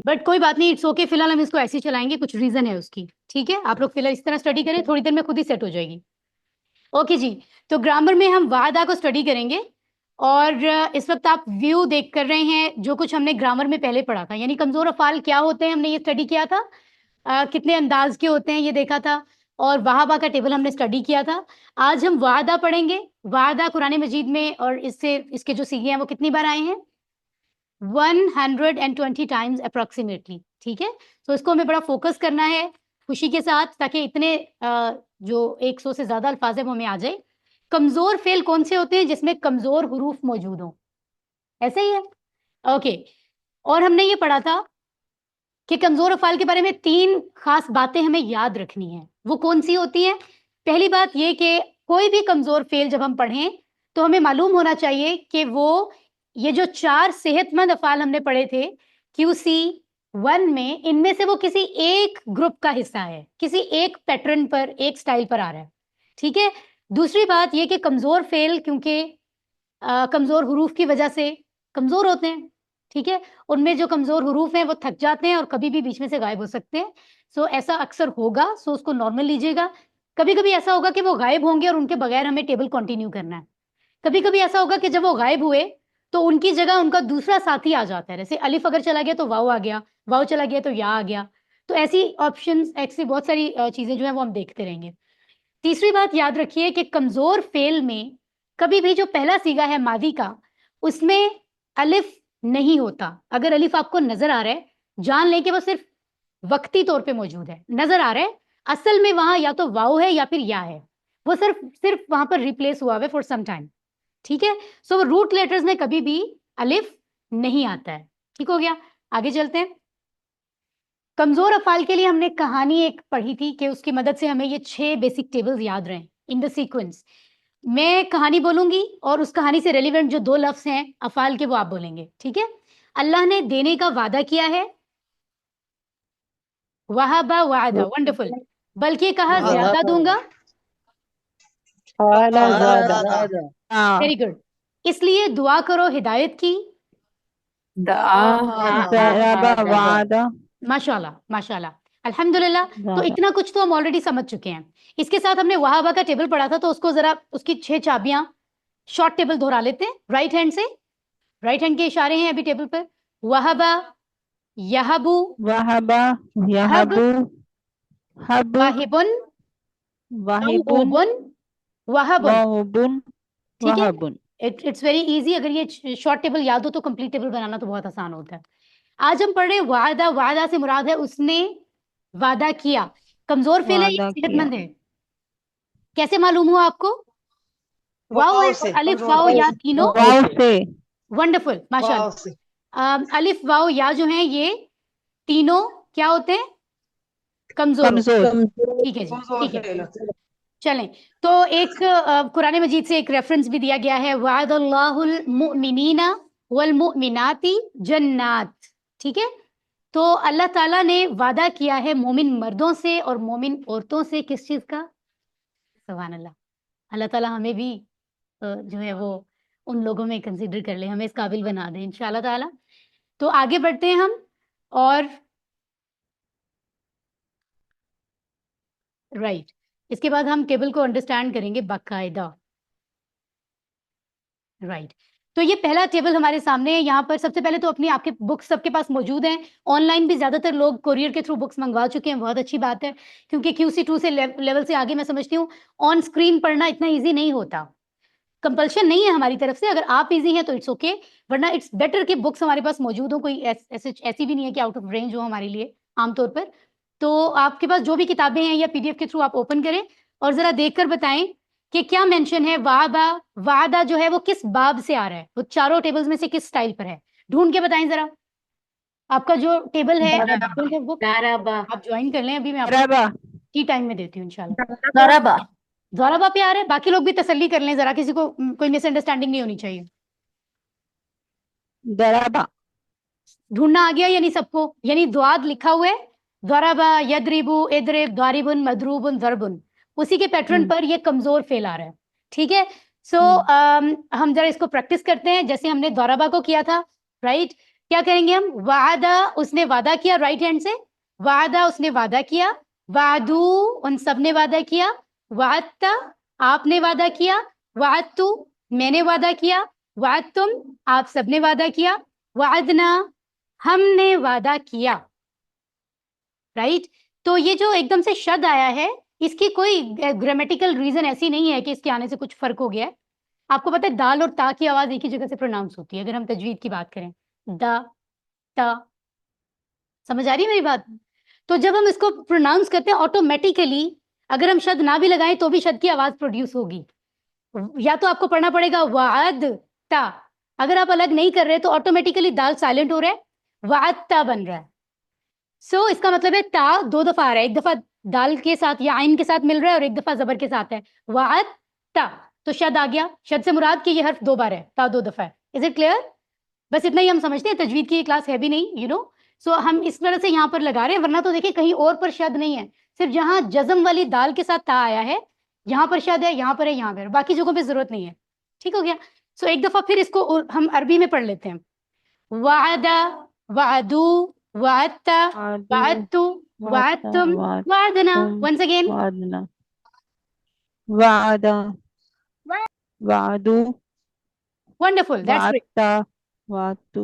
Speaker 1: بٹ کوئی بات نہیں، اٹس اوکے. فی الحال ہم اس کو ایسے ہی چلائیں گے، کچھ ریزن ہے اس کی، ٹھیک ہے. آپ لوگ فی الحال اس طرح اسٹڈی کریں، تھوڑی دیر میں خود ہی سیٹ ہو جائے گی. اوکے جی، تو گرامر میں ہم وعدہ کو اسٹڈی کریں گے، اور اس وقت آپ ویو دیکھ کر رہے ہیں جو کچھ ہم نے گرامر میں پہلے پڑھا تھا، یعنی کمزور افعال کیا ہوتے ہیں ہم نے یہ اسٹڈی کیا تھا، کتنے انداز کے ہوتے ہیں یہ دیکھا تھا، اور وہابہ کا ٹیبل ہم نے اسٹڈی کیا تھا. آج ہم وعدہ پڑھیں گے. وعدہ قرآن مجید میں اور اس کے جو سیغے ہیں وہ کتنی بار آئے ہیں؟ 120 ٹائمز اپروکسیمیٹلی، ٹھیک ہے. تو اس کو ہمیں بڑا فوکس کرنا ہے خوشی کے ساتھ، تاکہ اتنے جو 100 سے زیادہ الفاظ ہیں وہ ہمیں آ جائے. کمزور فعل کون سے ہوتے ہیں؟ جس میں کمزور حروف موجود ہوں، ایسے ہی ہے. اوکے، اور ہم نے یہ پڑھا تھا کہ کمزور افعال کے بارے میں 3 خاص باتیں ہمیں یاد رکھنی ہیں. وہ کون سی ہوتی ہیں؟ پہلی بات یہ کہ کوئی بھی کمزور فعل جب ہم پڑھیں تو ہمیں معلوم ہونا چاہیے کہ وہ یہ جو 4 صحت مند افعال ہم نے پڑھے تھے QC1 میں، ان میں سے وہ کسی ایک گروپ کا حصہ ہے، کسی ایک پیٹرن پر، ایک سٹائل پر آ رہا ہے، ٹھیک ہے. دوسری بات یہ کہ کمزور فعل کیونکہ کمزور حروف کی وجہ سے کمزور ہوتے ہیں, ٹھیک ہے, ان میں جو کمزور حروف ہیں وہ تھک جاتے ہیں اور کبھی بھی بیچ میں سے غائب ہو سکتے ہیں. سو ایسا اکثر ہوگا, سو اس کو نارمل لیجیے گا. کبھی کبھی ایسا ہوگا کہ وہ غائب ہوں گے اور ان کے بغیر ہمیں ٹیبل کنٹینیو کرنا ہے. کبھی کبھی ایسا ہوگا کہ جب وہ غائب ہوئے تو ان کی جگہ ان کا دوسرا ساتھی آ جاتا ہے, جیسے الف اگر چلا گیا تو واؤ آ گیا, واؤ چلا گیا تو یا آ گیا. تو ایسی آپشنز, ایسی بہت ساری چیزیں جو ہیں وہ ہم دیکھتے رہیں گے. تیسری بات یاد رکھیے کہ کمزور فعل میں کبھی بھی جو پہلا صیغہ ہے ماضی کا, اس میں الف نہیں ہوتا. اگر الف آپ کو نظر آ رہا ہے جان لیں کہ وہ صرف وقتی طور پہ موجود ہے, نظر آ رہا ہے, اصل میں وہاں یا تو واؤ ہے یا پھر یا ہے, وہ صرف وہاں پر ریپلیس ہوا ہے فار سم ٹائم, ٹھیک ہے. سو روٹ لیٹرز میں کبھی بھی الف نہیں آتا ہے, ٹھیک ہو گیا. آگے چلتے ہیں. کمزور افعال کے لیے ہم نے کہانی ایک پڑھی تھی کہ اس کی مدد سے ہمیں یہ 6 بیسک ٹیبلز یاد رہیں ان دا سیکوینس. میں کہانی بولوں گی اور اس کہانی سے ریلیونٹ جو 2 لفظ ہیں افعال کے وہ آپ بولیں گے, ٹھیک ہے. اللہ نے دینے کا وعدہ کیا ہے, وہبا وعدہ, ونڈرفل. بلکہ کہا زیادہ دوں گا, ویری گڈ. اس لیے دعا کرو ہدایت کی, ماشاء اللہ ماشاء اللہ, الحمد للہ. تو اتنا کچھ تو ہم آلریڈی سمجھ چکے ہیں. اس کے ساتھ ہم نے وہابا کا ٹیبل پڑھا تھا, تو اس کو ذرا اس کی 6 چابیاں شارٹ ٹیبل دہرا لیتے ہیں رائٹ ہینڈ سے. رائٹ ہینڈ کے اشارے ہیں ابھی ٹیبل پر. وہبا, یہبو, واہبن, موہوبن, وہبن, ٹھیک ہے. It's very easy. اگر یہ شارٹ ٹیبل یاد ہو تو کمپلیٹ ٹیبل بنانا تو بہت آسان ہوتا ہے. آج ہم پڑھ رہے وعدہ. وعدہ سے مراد ہے اس نے وعدہ کیا. کمزور فعل ہے یا صحت مند ہے؟ کیسے معلوم ہوا آپ کو؟ واؤ الف واؤ یا تینوں, ونڈرفل ماشاء اللہ. الف واؤ یا جو ہیں یہ تینوں کیا ہوتے ہیں؟ کمزور. ٹھیک ہے جی, ٹھیک ہے. چلیں, تو ایک قرآن مجید سے ایک ریفرنس بھی دیا گیا ہے, وعد اللہ المؤمنین والمؤمنات جنات, ٹھیک ہے. تو اللہ تعالیٰ نے وعدہ کیا ہے مومن مردوں سے اور مومن عورتوں سے, کس چیز کا؟ سبحان اللہ. اللہ تعالیٰ ہمیں بھی جو ہے وہ ان لوگوں میں کنسیڈر کر لے, ہمیں اس قابل بنا دیں انشاءاللہ تعالیٰ. تو آگے بڑھتے ہیں ہم, اور رائٹ اس کے بعد ہم ٹیبل کو انڈرسٹینڈ کریں گے باقاعدہ. رائٹ, تو یہ پہلا ٹیبل ہمارے سامنے ہے. یہاں پر سب سے پہلے تو اپنی آپ کے بکس سب کے پاس موجود ہیں. آن لائن بھی زیادہ تر لوگ کوریئر کے تھرو بکس منگوا چکے ہیں, بہت اچھی بات ہے, کیونکہ QC2 سے لیول سے آگے میں سمجھتی ہوں آن اسکرین پڑھنا اتنا ایزی نہیں ہوتا. کمپلشن نہیں ہے ہماری طرف سے, اگر آپ ایزی ہیں تو اٹس اوکے, ورنہ اٹس بیٹر کہ بکس ہمارے پاس موجود ہوں. کوئی ایسی بھی نہیں ہے کہ آؤٹ آف رینج ہو ہمارے لیے عام طور پر. تو آپ کے پاس جو بھی کتابیں ہیں یا PDF کے تھرو آپ اوپن کریں اور ذرا دیکھ کر بتائیں کہ کیا مینشن ہے. وعدہ, وعدہ جو ہے وہ کس باب سے آ رہا ہے, وہ چاروں ٹیبلز میں سے کس سٹائل پر ہے, ڈھونڈ کے بتائیں ذرا. آپ کا جو ٹیبل ہے آپ جوائن کر لیں, ابھی میں آپ کو ٹی ٹائم میں دیتی ہوں انشاءاللہ. ضربہ پہ آ رہا ہے, باقی لوگ بھی تسلی کر لیں ذرا, کسی کو کوئی مس انڈرسٹینڈنگ نہیں ہونی چاہیے.
Speaker 3: ضربہ
Speaker 1: ڈھونڈنا آ گیا یعنی سب کو, یعنی دواد لکھا ہوا ہے, ضربہ, یضربو, اضرب, ضاربن, مضروبن, ضربن, اسی کے پیٹرن پر یہ کمزور فعل آ رہا ہے, ٹھیک ہے. سو ہم ذرا اس کو پریکٹس کرتے ہیں جیسے ہم نے ضربہ کو کیا تھا. رائٹ, کیا کریں گے ہم؟ وعدہ, اس نے وعدہ کیا, رائٹ ہینڈ سے. وعدہ, اس نے وعدہ کیا. وعدو, ان سب نے وعدہ کیا. وعدتا, آپ نے وعدہ کیا. وعدتو, میں نے وعدہ کیا. وعدتم, آپ سب نے وعدہ کیا. وعدنا, ہم نے وعدہ کیا. رائٹ, تو یہ جو ایک دم سے شد آیا ہے اس کی کوئی گرامیٹیکل ریزن ایسی نہیں ہے کہ اس کے آنے سے کچھ فرق ہو گیا ہے. آپ کو پتہ ہے دال اور تا کی آواز ایک ہی جگہ سے پروناؤنس ہوتی ہے اگر ہم تجوید کی بات کریں. دا, تا, سمجھ آ رہی ہے میری بات؟ تو جب ہم اس کو پروناؤنس کرتے ہیں آٹومیٹیکلی اگر ہم شد نہ بھی لگائیں تو بھی شد کی آواز پروڈیوس ہوگی. یا تو آپ کو پڑھنا پڑے گا وعد تا, اگر آپ الگ نہیں کر رہے تو آٹومیٹیکلی دال سائلنٹ ہو رہا ہے, وعد تا بن رہا ہے. سو اس کا مطلب ہے تا 2 دفعہ آ رہا ہے, ایک دفعہ دال کے ساتھ یا عین کے ساتھ مل رہا ہے اور ایک دفعہ زبر کے ساتھ ہے. وعد تا, تو شد آ گیا. شد سے مراد کہ یہ حرف 2 بار ہے, تا 2 دفعہ ہے. Is it clear? بس اتنا ہی ہم سمجھتے ہیں, تجوید کی یہ کلاس ہے بھی نہیں سو ہم اس طرح سے یہاں پر لگا رہے ہیں, ورنہ تو دیکھیں کہیں اور پر شد نہیں ہے, صرف جہاں جزم والی دال کے ساتھ تا آیا ہے یہاں پر شد ہے, یہاں پر ہے, یہاں پر, باقی جگہوں پہ ضرورت نہیں ہے. ٹھیک ہو گیا. سو ایک دفعہ پھر اس کو ہم عربی میں پڑھ لیتے ہیں. وعد وعدو وعدت وعدت وعدتم وعدنا. Once again.
Speaker 3: وعدنا وعد وعدو
Speaker 1: Wonderful. That's great.
Speaker 3: وعدت وعدتو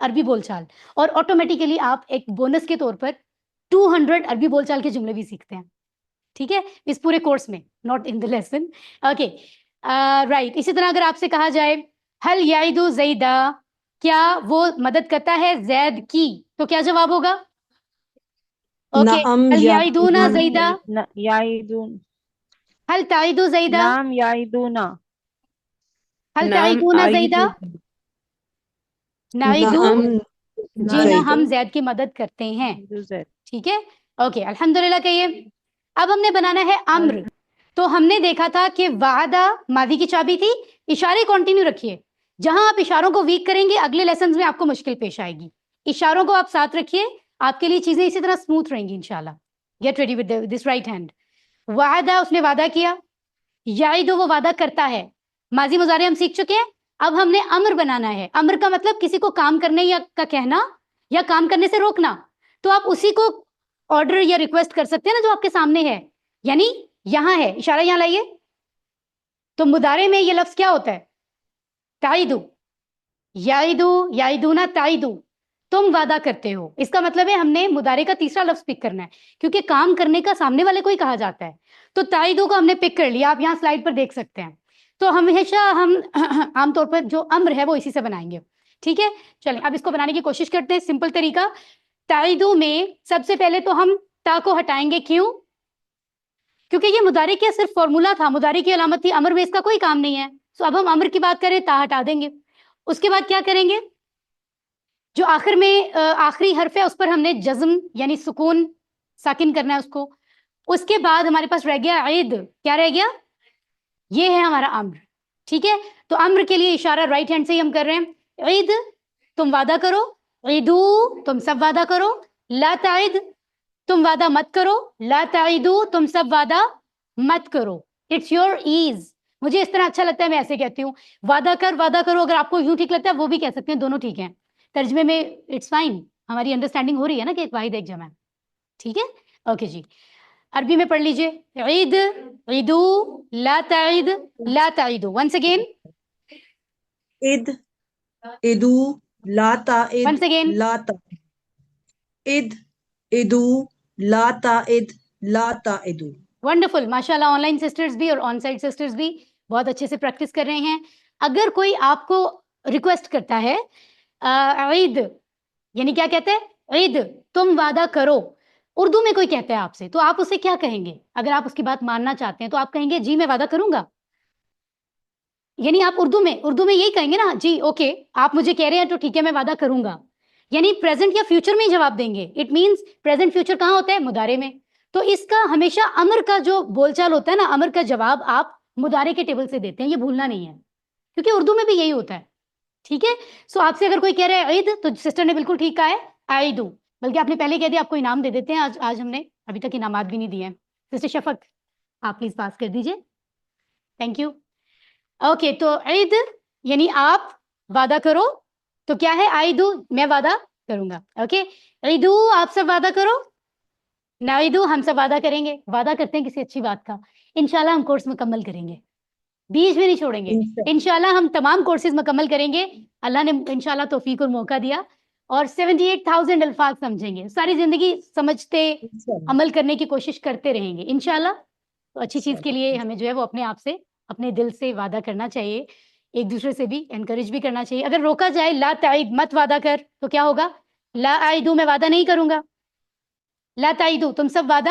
Speaker 1: عربی بول چال, اور آٹومیٹیکلی آپ ایک بونس کے طور پر 200 عربی بول چال کے جملے بھی سیکھتے ہیں, ٹھیک ہے, اس پورے کورس میں, not in the lesson. Okay right. اسی طرح اگر آپ سے کہا جائے حل یعید زیدہ, کیا وہ مدد کرتا ہے زید کی, تو کیا جواب ہوگا؟ اوکے,
Speaker 2: نعم
Speaker 1: حل
Speaker 2: یا
Speaker 1: یعیدون زیدہ,
Speaker 3: یعیدون.
Speaker 1: حل تعید زیدہ,
Speaker 3: نعم یعیدون.
Speaker 1: حل
Speaker 2: نعم
Speaker 1: تعیدون زیدہ, نعیدو,
Speaker 2: نعم
Speaker 1: جی نا,
Speaker 2: زید.
Speaker 1: ہم زید کی مدد کرتے ہیں,
Speaker 3: زید.
Speaker 1: ٹھیک ہے. اوکے الحمدللہ کہیے. اب ہم نے بنانا ہے امر. تو ہم نے دیکھا تھا کہ وعدہ ماضی کی چابی تھی, اشارے کنٹینیو رکھیے. جہاں آپ اشاروں کو ویک کریں گے اگلے لیسنز میں آپ کو مشکل پیش آئے گی. اشاروں کو آپ ساتھ رکھیے, آپ کے لیے چیزیں اسی طرح اسموتھ رہیں گی انشاءاللہ. Get ready with this right hand. وعدہ, اس نے وعدہ کیا. یعید, وہ وعدہ کرتا ہے. ماضی مضارع ہم سیکھ چکے ہیں. اب ہم نے امر بنانا ہے. امر کا مطلب کسی کو کام کرنے یا کا کہنا یا کام کرنے سے روکنا. تو آپ اسی کو آرڈر یا ریکویسٹ کر سکتے ہیں نا جو آپ کے سامنے ہے. یعنی یہاں ہے, اشارہ یہاں لائیے. تو مضارع میں یہ لفظ کیا ہوتا ہے؟ تعیدو, یعیدو, یعیدونا تعیدو, تم وعدہ کرتے ہو. اس کا مطلب ہے ہم نے مضارع کا تیسرا لفظ پک کرنا ہے, کیونکہ کام کرنے کا سامنے والے کو ہی کہا جاتا ہے. تو تعیدو کو ہم نے پک کر لیا, آپ یہاں سلائڈ پر دیکھ سکتے ہیں. تو ہمیشہ ہم عام طور پر جو امر ہے وہ اسی سے بنائیں گے, ٹھیک ہے. چلیں اب اس کو بنانے کی کوشش کرتے ہیں. سمپل طریقہ, تعیدو میں سب سے پہلے تو ہم تا کو ہٹائیں گے. کیوں؟ کیونکہ یہ مضارع کا صرف فارمولا تھا, مضارع کی علامت تھی, امر میں اس کا کوئی کام نہیں ہے. سو اب ہم امر کی بات کریں, تا ہٹا دیں گے. اس کے بعد کیا کریں گے؟ جو آخر میں آخری حرف ہے اس پر ہم نے جزم یعنی سکون ساکن کرنا ہے اس کو. اس کے بعد ہمارے پاس رہ گیا عید. کیا رہ گیا؟ یہ ہے ہمارا امر, ٹھیک ہے. تو امر کے لیے اشارہ رائٹ ہینڈ سے ہی ہم کر رہے ہیں. عید, تم وعدہ کرو. عیدو, تم سب وعدہ کرو. لا تعید, تم وعدہ مت کرو. لا تعیدو, تم سب وعدہ مت کرو. It's your ease. مجھے اس طرح اچھا لگتا ہے, میں ایسے کہتی ہوں, وعدہ کر, وعدہ کرو. اگر آپ کو یوں ٹھیک لگتا ہے وہ بھی کہہ سکتے ہیں, دونوں ٹھیک ہیں. ترجمے میں اٹس فائن, ہماری انڈرسٹینڈنگ ہو رہی ہے نا کہ ایک واحد ایک جمع ہے, ٹھیک ہے. اوکے جی, عربی میں پڑھ لیجئے. عید, عیدو, لا تعید, لا تعیدو. ونس اگین,
Speaker 2: اد ادو لا تعد
Speaker 1: ونس اگین.
Speaker 2: لا تعد. اد ادو لا تعد لا تعدو.
Speaker 1: ونڈرفل, ماشاء اللہ. آن لائن سسٹرز بھی اور آن سائٹ سسٹرز بھی بہت اچھے سے پریکٹس کر رہے ہیں. اگر کوئی آپ کو ریکویسٹ کرتا ہے عید, یعنی کیا کہتے ہیں؟ عید, تم وعدہ کرو. اردو میں کوئی کہتا ہے آپ سے, تو آپ اسے کیا کہیں گے؟ اگر آپ اس کی بات ماننا چاہتے ہیں تو آپ کہیں گے جی میں وعدہ کروں گا. یعنی آپ اردو میں یہی کہیں گے نا, جی اوکے آپ مجھے کہہ رہے ہیں تو ٹھیک ہے میں وعدہ کروں گا. یعنی پریزنٹ یا فیوچر میں ہی جواب دیں گے. اٹ مینس پریزنٹ فیوچر کہاں ہوتا ہے؟ مضارع میں. تو اس کا ہمیشہ امر کا جو بول چال ہوتا ہے نا, امر کا جواب آپ مضارع کے ٹیبل سے دیتے ہیں, یہ بھولنا نہیں ہے, کیونکہ اردو میں بھی یہی ہوتا ہے, ٹھیک ہے. سو آپ سے اگر کوئی کہہ رہا ہے عید, تو سسٹر نے بالکل ٹھیک کہا ہے, عیدو. بلکہ آپ نے پہلے کہہ دیا, آپ کو انعام دے دیتے ہیں. آج ہم نے ابھی تک انعامات بھی نہیں دیے ہیں. سسٹر شفق, آپ پلیز پاس کر دیجئے, تھینک یو. اوکے, تو عید یعنی آپ وعدہ کرو. تو کیا ہے؟ عیدو, میں وعدہ کروں گا. اوکے, عیدو, آپ سب وعدہ کرو. نعیدو, ہم سب وعدہ کریں گے. وعدہ کرتے ہیں کسی اچھی بات کا. انشاءاللہ ہم کورس مکمل کریں گے, بیچ میں نہیں چھوڑیں گے. انشاءاللہ ہم تمام کورسز مکمل کریں گے. اللہ نے انشاءاللہ توفیق اور موقع دیا, اور 78,000 الفاظ سمجھیں گے. ساری زندگی سمجھتے عمل کرنے کی کوشش کرتے رہیں گے انشاءاللہ. تو اچھی چیز کے لیے ہمیں جو ہے وہ اپنے آپ سے, اپنے دل سے وعدہ کرنا چاہیے. ایک دوسرے سے بھی انکریج بھی کرنا چاہیے. اگر روکا جائے لا تعید, مت وعدہ کر, تو کیا ہوگا؟ لا اعیدو, میں وعدہ نہیں کروں گا. لا تعیدو, تم سب وعدہ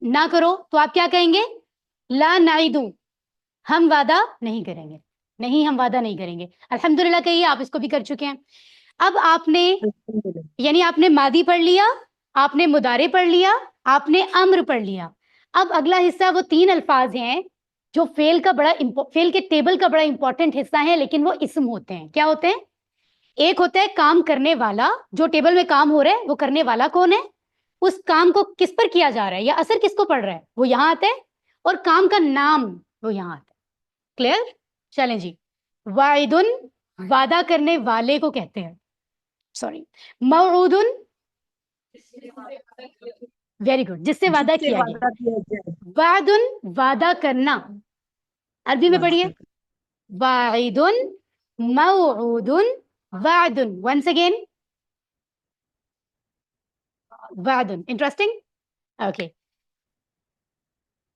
Speaker 1: نہ کرو, تو آپ کیا کہیں گے؟ لا نعیدو, ہم وعدہ نہیں کریں گے. نہیں, ہم وعدہ نہیں کریں گے. الحمدللہ کہیے, آپ اس کو بھی کر چکے ہیں. اب آپ نے, یعنی آپ نے ماضی پڑھ لیا, آپ نے مضارع پڑھ لیا, آپ نے امر پڑھ لیا. اب اگلا حصہ وہ 3 الفاظ ہیں جو فعل کے ٹیبل کا بڑا امپورٹنٹ حصہ ہے, لیکن وہ اسم ہوتے ہیں. کیا ہوتے ہیں؟ ایک ہوتا ہے کام کرنے والا, جو ٹیبل میں کام ہو رہا ہے وہ کرنے والا کون ہے, اس کام کو کس پر کیا جا رہا ہے یا اثر کس کو پڑ رہا ہے, وہ یہاں آتا ہے. اور کام کا نام وہ یہاں آتا ہے. کلیئر؟ چلیں جی. واعدن, وعدہ کرنے والے کو کہتے ہیں. سوری, موعودن, ویری گڈ, جس سے وعدہ کیا گیا. وعدن, وعدہ کرنا. عربی میں پڑھیے. واعدن, موعودن, Wa'dun. Once again. Wa'dun. Interesting? Okay.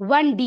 Speaker 1: 1D।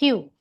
Speaker 1: Q।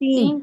Speaker 6: 3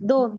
Speaker 6: 2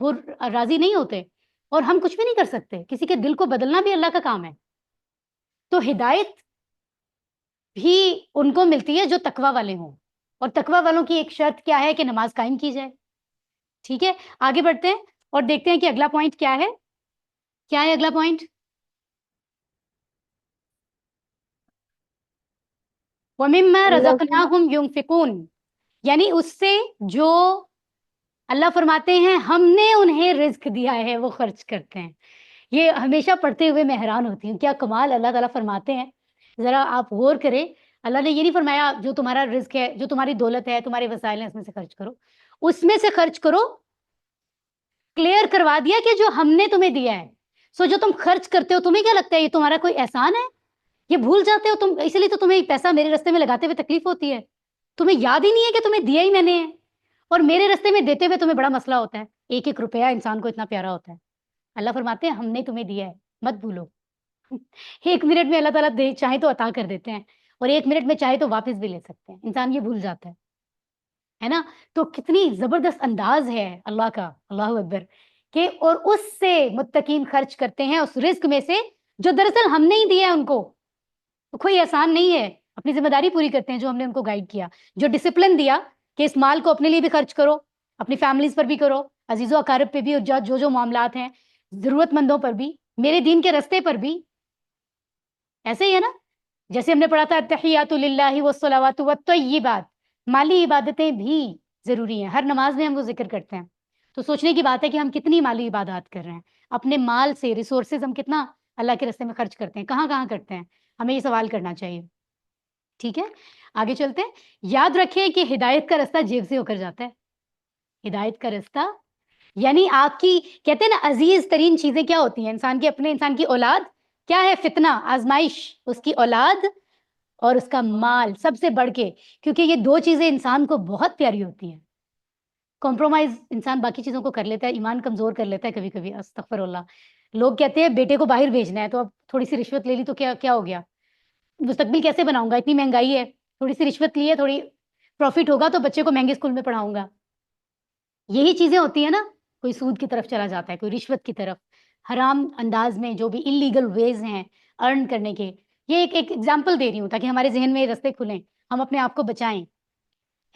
Speaker 1: وہ راضی نہیں ہوتے اور ہم کچھ بھی نہیں کر سکتے. کسی کے دل کو بدلنا بھی اللہ کا کام ہے. تو ہدایت بھی ان کو ملتی ہے جو تقوی والے ہوں, اور تقوی والوں کی ایک شرط کیا ہے کہ نماز قائم کی جائے. ٹھیک ہے, آگے بڑھتے ہیں اور دیکھتے ہیں کہ اگلا پوائنٹ کیا ہے. کیا ہے اگلا پوائنٹ؟ وَمِمَّا رَزَقْنَاهُمْ يُنْفِقُونَ, یعنی اس سے جو اللہ فرماتے ہیں ہم نے انہیں رزق دیا ہے وہ خرچ کرتے ہیں. یہ ہمیشہ پڑھتے ہوئے میں حیران ہوتی ہوں, کیا کمال اللہ تعالیٰ فرماتے ہیں. ذرا آپ غور کریں, اللہ نے یہ نہیں فرمایا جو تمہارا رزق ہے, جو تمہاری دولت ہے, تمہارے وسائل ہیں, اس میں سے خرچ کرو. اس میں سے خرچ کرو, کلیئر کروا دیا کہ جو ہم نے تمہیں دیا ہے. سو جو تم خرچ کرتے ہو تمہیں کیا لگتا ہے یہ تمہارا کوئی احسان ہے؟ یہ بھول جاتے ہو تم, اس لیے تو تمہیں پیسہ میرے رستے میں لگاتے ہوئے تکلیف ہوتی ہے. تمہیں یاد ہی نہیں ہے کہ تمہیں دیا ہی میں نے ہے, اور میرے رستے میں دیتے ہوئے تمہیں بڑا مسئلہ ہوتا ہے. ایک ایک روپیہ انسان کو اتنا پیارا ہوتا ہے. اللہ فرماتے ہیں ہم نے تمہیں دیا ہے, مت بھولو. 1 منٹ میں اللہ تعالیٰ چاہے تو عطا کر دیتے ہیں, اور 1 منٹ میں چاہے تو واپس بھی لے سکتے ہیں. انسان یہ بھول جاتا ہے نا. تو کتنی زبردست انداز ہے اللہ کا, اللہ اکبر, کہ اور اس سے متقین خرچ کرتے ہیں اس رزق میں سے جو دراصل ہم نے ہی دیا ہے ان کو. تو کوئی احسان نہیں ہے, اپنی ذمہ داری پوری کرتے ہیں جو ہم نے ان کو گائیڈ کیا, جو ڈسپلن دیا کہ اس مال کو اپنے لیے بھی خرچ کرو, اپنی فیملیز پر بھی کرو, عزیز و اقارب پہ بھی, اور جو جو معاملات ہیں ضرورت مندوں پر بھی, میرے دین کے رستے پر بھی. ایسے ہی ہے نا, جیسے ہم نے پڑھا تھا التحیات للہ والصلوات والطیبات, مالی عبادتیں بھی ضروری ہیں. ہر نماز میں ہم وہ ذکر کرتے ہیں. تو سوچنے کی بات ہے کہ ہم کتنی مالی عبادات کر رہے ہیں, اپنے مال سے ریسورسز ہم کتنا اللہ کے راستے میں خرچ کرتے ہیں, کہاں کہاں کرتے ہیں, ہمیں یہ سوال کرنا چاہیے. ٹھیک ہے, آگے چلتے ہیں. یاد رکھیں کہ ہدایت کا راستہ جیب سے ہو کر جاتا ہے. ہدایت کا راستہ یعنی آپ کی, کہتے ہیں نا عزیز ترین چیزیں کیا ہوتی ہیں انسان کے اپنے, انسان کی اولاد کیا ہے, فتنہ, آزمائش, اس کی اولاد اور اس کا مال سب سے بڑھ کے, کیونکہ یہ 2 چیزیں انسان کو بہت پیاری ہوتی ہیں. کمپرومائز انسان باقی چیزوں کو کر لیتا ہے, ایمان کمزور کر لیتا ہے کبھی کبھی, استغفر اللہ. لوگ کہتے ہیں بیٹے کو باہر بھیجنا ہے تو اب تھوڑی سی رشوت لے لی تو کیا کیا ہو گیا, مستقبل کیسے بناؤں گا, اتنی مہنگائی ہے, تھوڑی سی رشوت لی ہے, تھوڑی پروفٹ ہوگا تو بچے کو مہنگے اسکول میں پڑھاؤں گا. یہی چیزیں ہوتی ہیں نا, کوئی سود کی طرف چلا جاتا ہے, کوئی رشوت کی طرف, حرام انداز میں جو بھی انلیگل ویز ہیں ارن کرنے کے. یہ ایک ایگزامپل دے رہی ہوں تاکہ ہمارے ذہن میں راستے کھلیں, ہم اپنے آپ کو بچائیں,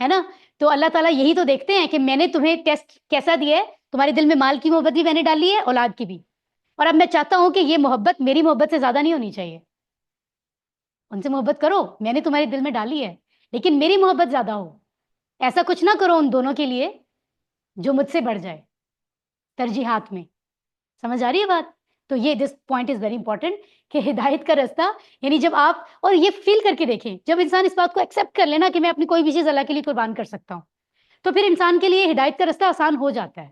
Speaker 1: ہے نا. تو اللہ تعالیٰ یہی تو دیکھتے ہیں کہ میں نے تمہیں ٹیسٹ کیسا دیا ہے, تمہارے دل میں مال کی محبت بھی میں نے ڈالی ہے, اولاد کی بھی, اور اب میں چاہتا ہوں کہ یہ محبت میری محبت سے زیادہ نہیں ہونی چاہیے. ان سے محبت کرو, میں نے تمہارے دل میں ڈالی ہے, لیکن میری محبت زیادہ ہو. ایسا کچھ نہ کرو ان دونوں کے لیے جو مجھ سے بڑھ جائے ترجیحات میں. سمجھ آ رہی ہے بات؟ تو یہ this point is very important کہ ہدایت کا راستہ, یعنی جب آپ, اور یہ فیل کر کے دیکھیں, جب انسان اس بات کو ایکسیپٹ کر لینا کہ میں اپنی کوئی بھی چیز اللہ کے لیے قربان کر سکتا ہوں, تو پھر انسان کے لیے ہدایت کا راستہ آسان ہو جاتا ہے.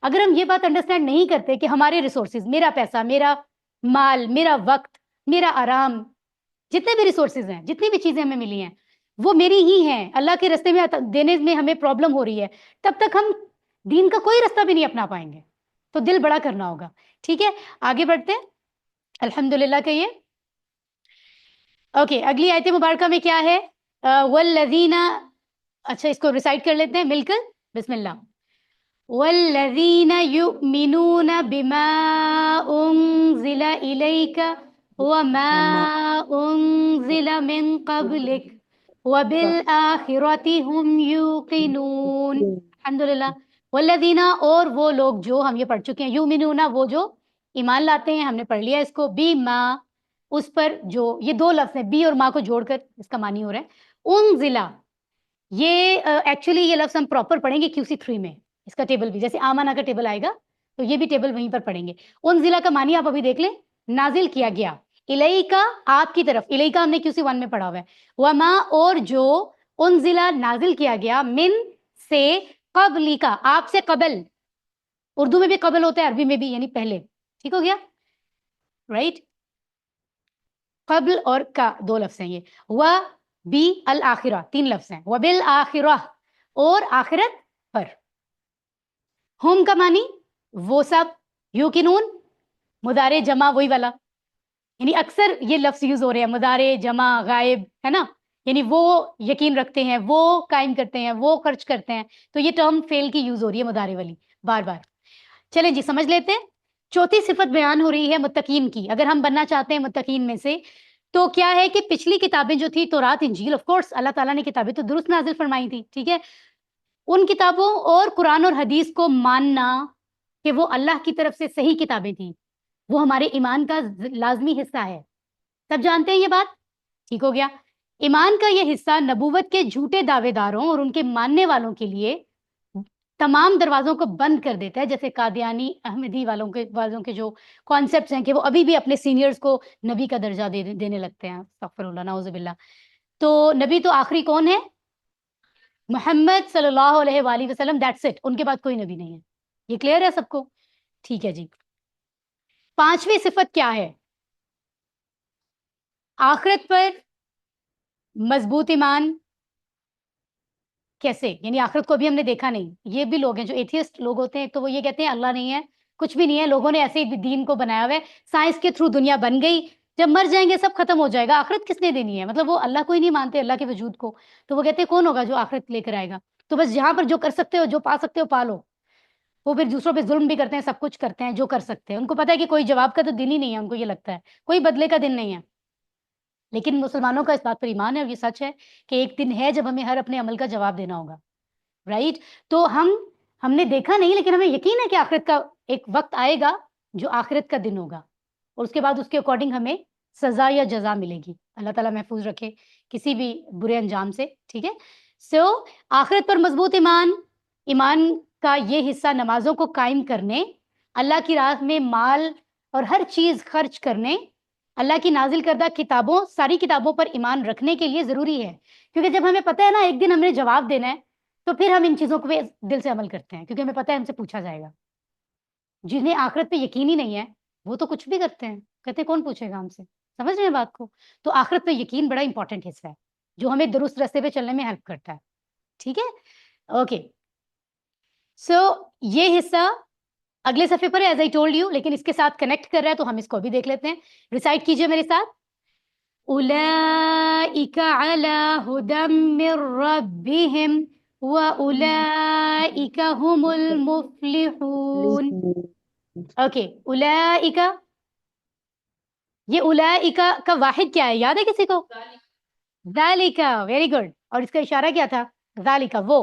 Speaker 1: اگر ہم یہ بات انڈرسٹینڈ نہیں کرتے کہ ہمارے ریسورسز, میرا پیسہ, میرا مال, میرا وقت, میرا آرام, جتنے بھی ریسورسز ہیں, جتنی بھی چیزیں ہمیں ملی ہیں وہ میری ہی ہیں, اللہ کے راستے میں دینے میں ہمیں پرابلم ہو رہی ہے, تب تک ہم دین کا کوئی راستہ بھی نہیں اپنا پائیں گے. تو دل بڑا کرنا ہوگا. ٹھیک ہے, آگے بڑھتے ہیں. الحمدللہ کہیے. اوکے, اگلی آیت مبارکہ میں کیا ہے, والذین, اچھا اس کو ریسائٹ کر لیتے ہیں مل کر, بسم اللہ. والذین یؤمنون بما انزل الیک وما انزل من قبلک وبالآخرۃ هم یوقنون. الحمدللہ. والذین, اور وہ لوگ جو, ہم یہ پڑھ چکے ہیں, یؤمنون وہ جو ایمان لاتے ہیں, ہم نے پڑھ لیا اس کو, بما اس پر جو, یہ 2 لفظ ہیں, بی اور ما کو جوڑ کر اس کا معنی ہو رہا ہے انزلہ. یہ ایکچولی یہ لفظ ہم پراپر پڑھیں گے QC3 میں, اس کا ٹیبل بھی, جیسے آمانہ کا ٹیبل آئے گا تو یہ بھی ٹیبل وہیں پر پڑھیں گے. انزلہ کا معنی آپ ابھی دیکھ لیں, نازل کیا گیا, الیکا آپ کی طرف, الیکا ہم نے QC1 میں پڑھا ہوا ہے, وما اور جو, انزلہ نازل کیا گیا, من سے, قبلی کا آپ سے قبل, اردو میں بھی قبل ہوتا ہے, عربی میں بھی, یعنی پہلے. ٹھیک ہو گیا, رائٹ. قبل اور کا 2 لفظ ہیں یہ, و بی الآخرہ 3 لفظ ہیں, وبالآخرہ اور آخرت پر. ہم کا معنی وہ سب, یوقنون مضارع جمع وہی والا, یعنی اکثر یہ لفظ یوز ہو رہے ہیں, مضارع جمع غائب, ہے نا, یعنی وہ یقین رکھتے ہیں, وہ قائم کرتے ہیں, وہ خرچ کرتے ہیں, تو یہ ٹرم فعل کی یوز ہو رہی ہے مضارع والی بار بار. چلیں جی سمجھ لیتے ہیں. چوتھی صفت بیان ہو رہی ہے متقین کی. اگر ہم بننا چاہتے ہیں متقین میں سے تو کیا ہے کہ پچھلی کتابیں جو تھی تورات انجیل آف کورس اللہ تعالیٰ نے کتابیں تو درست نازل فرمائی تھی, ٹھیک ہے, ان کتابوں اور قرآن اور حدیث کو ماننا کہ وہ اللہ کی طرف سے صحیح کتابیں تھیں وہ ہمارے ایمان کا لازمی حصہ ہے. سب جانتے ہیں یہ بات, ٹھیک ہو گیا. ایمان کا یہ حصہ نبوت کے جھوٹے دعوے داروں اور ان کے ماننے والوں کے لیے تمام دروازوں کو بند کر دیتا ہے, جیسے قادیانی احمدی والوں کے جو کانسیپٹس ہیں کہ وہ ابھی بھی اپنے سینئرز کو نبی کا درجہ دینے لگتے ہیں. استغفر اللہ, نعوذ باللہ. تو نبی تو آخری کون ہے؟ محمد صلی اللہ علیہ وآلہ وسلم, دیٹس اٹ. ان کے بعد کوئی نبی نہیں ہے. یہ کلیئر ہے سب کو؟ ٹھیک ہے جی. پانچویں صفت کیا ہے؟ آخرت پر مضبوط ایمان. کیسے؟ یعنی آخرت کو بھی ہم نے دیکھا نہیں. یہ بھی لوگ ہیں جو ایتھیسٹ لوگ ہوتے ہیں, تو وہ یہ کہتے ہیں اللہ نہیں ہے, کچھ بھی نہیں ہے, لوگوں نے ایسے ہی دین کو بنایا ہوا ہے, سائنس کے تھرو دنیا بن گئی, جب مر جائیں گے سب ختم ہو جائے گا, آخرت کس نے دینی ہے؟ مطلب وہ اللہ کو ہی نہیں مانتے, اللہ کے وجود کو. تو وہ کہتے ہیں کون ہوگا جو آخرت لے کر آئے گا؟ تو بس جہاں پر جو کر سکتے ہو, جو پا سکتے ہو پا لو. وہ پھر دوسروں پہ ظلم بھی کرتے ہیں, سب کچھ کرتے ہیں جو کر سکتے ہیں. ان کو پتا ہے کہ کوئی جواب کا تو دن ہی نہیں ہے, ان کو یہ لگتا ہے کوئی بدلے کا دن نہیں ہے. لیکن مسلمانوں کا اس بات پر ایمان ہے اور یہ سچ ہے کہ ایک دن ہے جب ہمیں ہر اپنے عمل کا جواب دینا ہوگا, رائٹ. تو ہم نے دیکھا نہیں, لیکن ہمیں یقین ہے کہ آخرت کا ایک وقت آئے گا جو آخرت کا دن ہوگا, اور اس کے بعد اس کے اکارڈنگ ہمیں سزا یا جزا ملے گی. اللہ تعالیٰ محفوظ رکھے کسی بھی برے انجام سے, ٹھیک ہے. سو آخرت پر مضبوط ایمان. ایمان کا یہ حصہ نمازوں کو قائم کرنے, اللہ کی راہ میں مال اور ہر چیز خرچ کرنے, اللہ کی نازل کردہ کتابوں, ساری کتابوں پر ایمان رکھنے کے لیے ضروری ہے. کیونکہ جب ہمیں پتہ ہے نا ایک دن ہمیں جواب دینا ہے, تو پھر ہم ان چیزوں کو دل سے عمل کرتے ہیں, کیونکہ ہمیں پتہ ہے ہم سے پوچھا جائے گا. جنہیں آخرت پہ یقین ہی نہیں ہے وہ تو کچھ بھی کرتے ہیں, کہتے ہیں کون پوچھے گا ہم سے. سمجھ رہے ہیں بات کو؟ تو آخرت پہ یقین بڑا امپورٹنٹ حصہ ہے جو ہمیں درست راستے پہ چلنے میں ہیلپ کرتا ہے, ٹھیک ہے. اوکے, سو یہ حصہ اگلے صفحے پر ہے ایز آئی ٹولڈ یو, لیکن اس کے ساتھ کنیکٹ کر رہا ہے تو ہم اس کو بھی دیکھ لیتے ہیں. ریسائٹ کیجئے میرے ساتھ. اولئک علی ھدی من ربہم وَأُولَئِكَ هُمُ الْمُفْلِحُونَ. اوکے, اولئک, یہ اولئک کا واحد کیا ہے, یاد ہے کسی کو؟ ذالک, ویری گڈ. اور اس کا اشارہ کیا تھا؟ ذالک, وہ.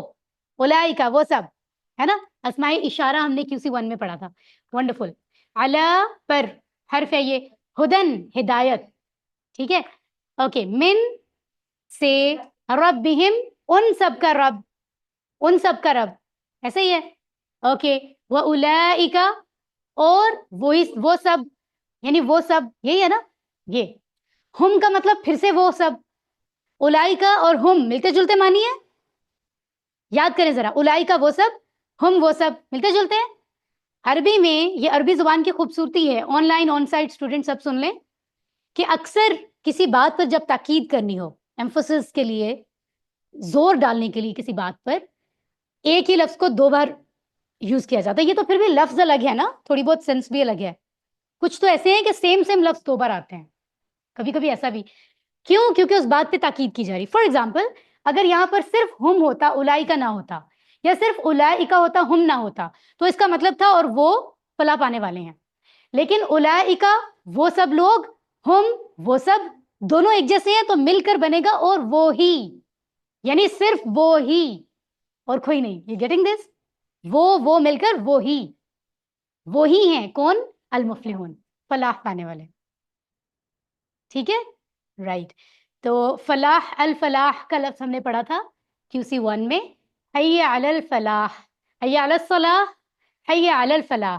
Speaker 1: اولئک, وہ سب, ہے نا. اسماء اشارہ ہم نے QC1 میں پڑھا تھا. ونڈرفل. علی, پر, حرف ہے یہ. ہدن, ہدایت, ٹھیک ہے. اوکے, من, سے, ربہم, ان سب کا رب, ان سب کا رب, ایسا ہی ہے. اوکے, وَأُولَئِكَ, اور وہ سب, یعنی وہ سب, یہی ہے نا. یہ ہم کا مطلب پھر سے وہ سب, اولائکا اور ہم ملتے جلتے معنی ہے. یاد کریں ذرا, اولائکا وہ سب, ہم وہ سب, ملتے جلتے ہیں. عربی میں یہ عربی زبان کی خوبصورتی ہے. Online on site student سب سن لیں کہ اکثر کسی بات پر جب تاکید کرنی ہو, ایمفسس کے لیے, زور ڈالنے کے لیے کسی بات پر, ایک ہی لفظ کو دو بار یوز کیا جاتا ہے. یہ تو پھر بھی لفظ الگ ہے نا, تھوڑی بہت سینس بھی الگ ہے. کچھ تو ایسے ہیں کہ سیم لفظ دو بار آتے ہیں, کبھی کبھی ایسا بھی. کیوں؟ کیونکہ اس بات پہ تاکید کی جا رہی. فار ایگزامپل, اگر یہاں پر صرف ہم ہوتا, اولائکا نہ ہوتا, یا صرف اولائکا ہوتا, ہم نہ ہوتا, تو اس کا مطلب تھا اور وہ فلاح پانے والے ہیں. لیکن اولائکا وہ سب لوگ, ہم وہ سب, دونوں ایک جیسے ہیں تو مل کر بنے گا اور وہی, یعنی صرف وہی اور کوئی نہیں. یہ گیٹنگ دس؟ وہ مل کر وہی ہیں. کون؟ المفلحون, فلاح پانے والے, ٹھیک ہے, رائٹ. تو فلاح, الفلاح کا لفظ ہم نے پڑھا تھا QC1 میں. حی علی الفلاح, حی علی الصلاح, حی علی الفلاح,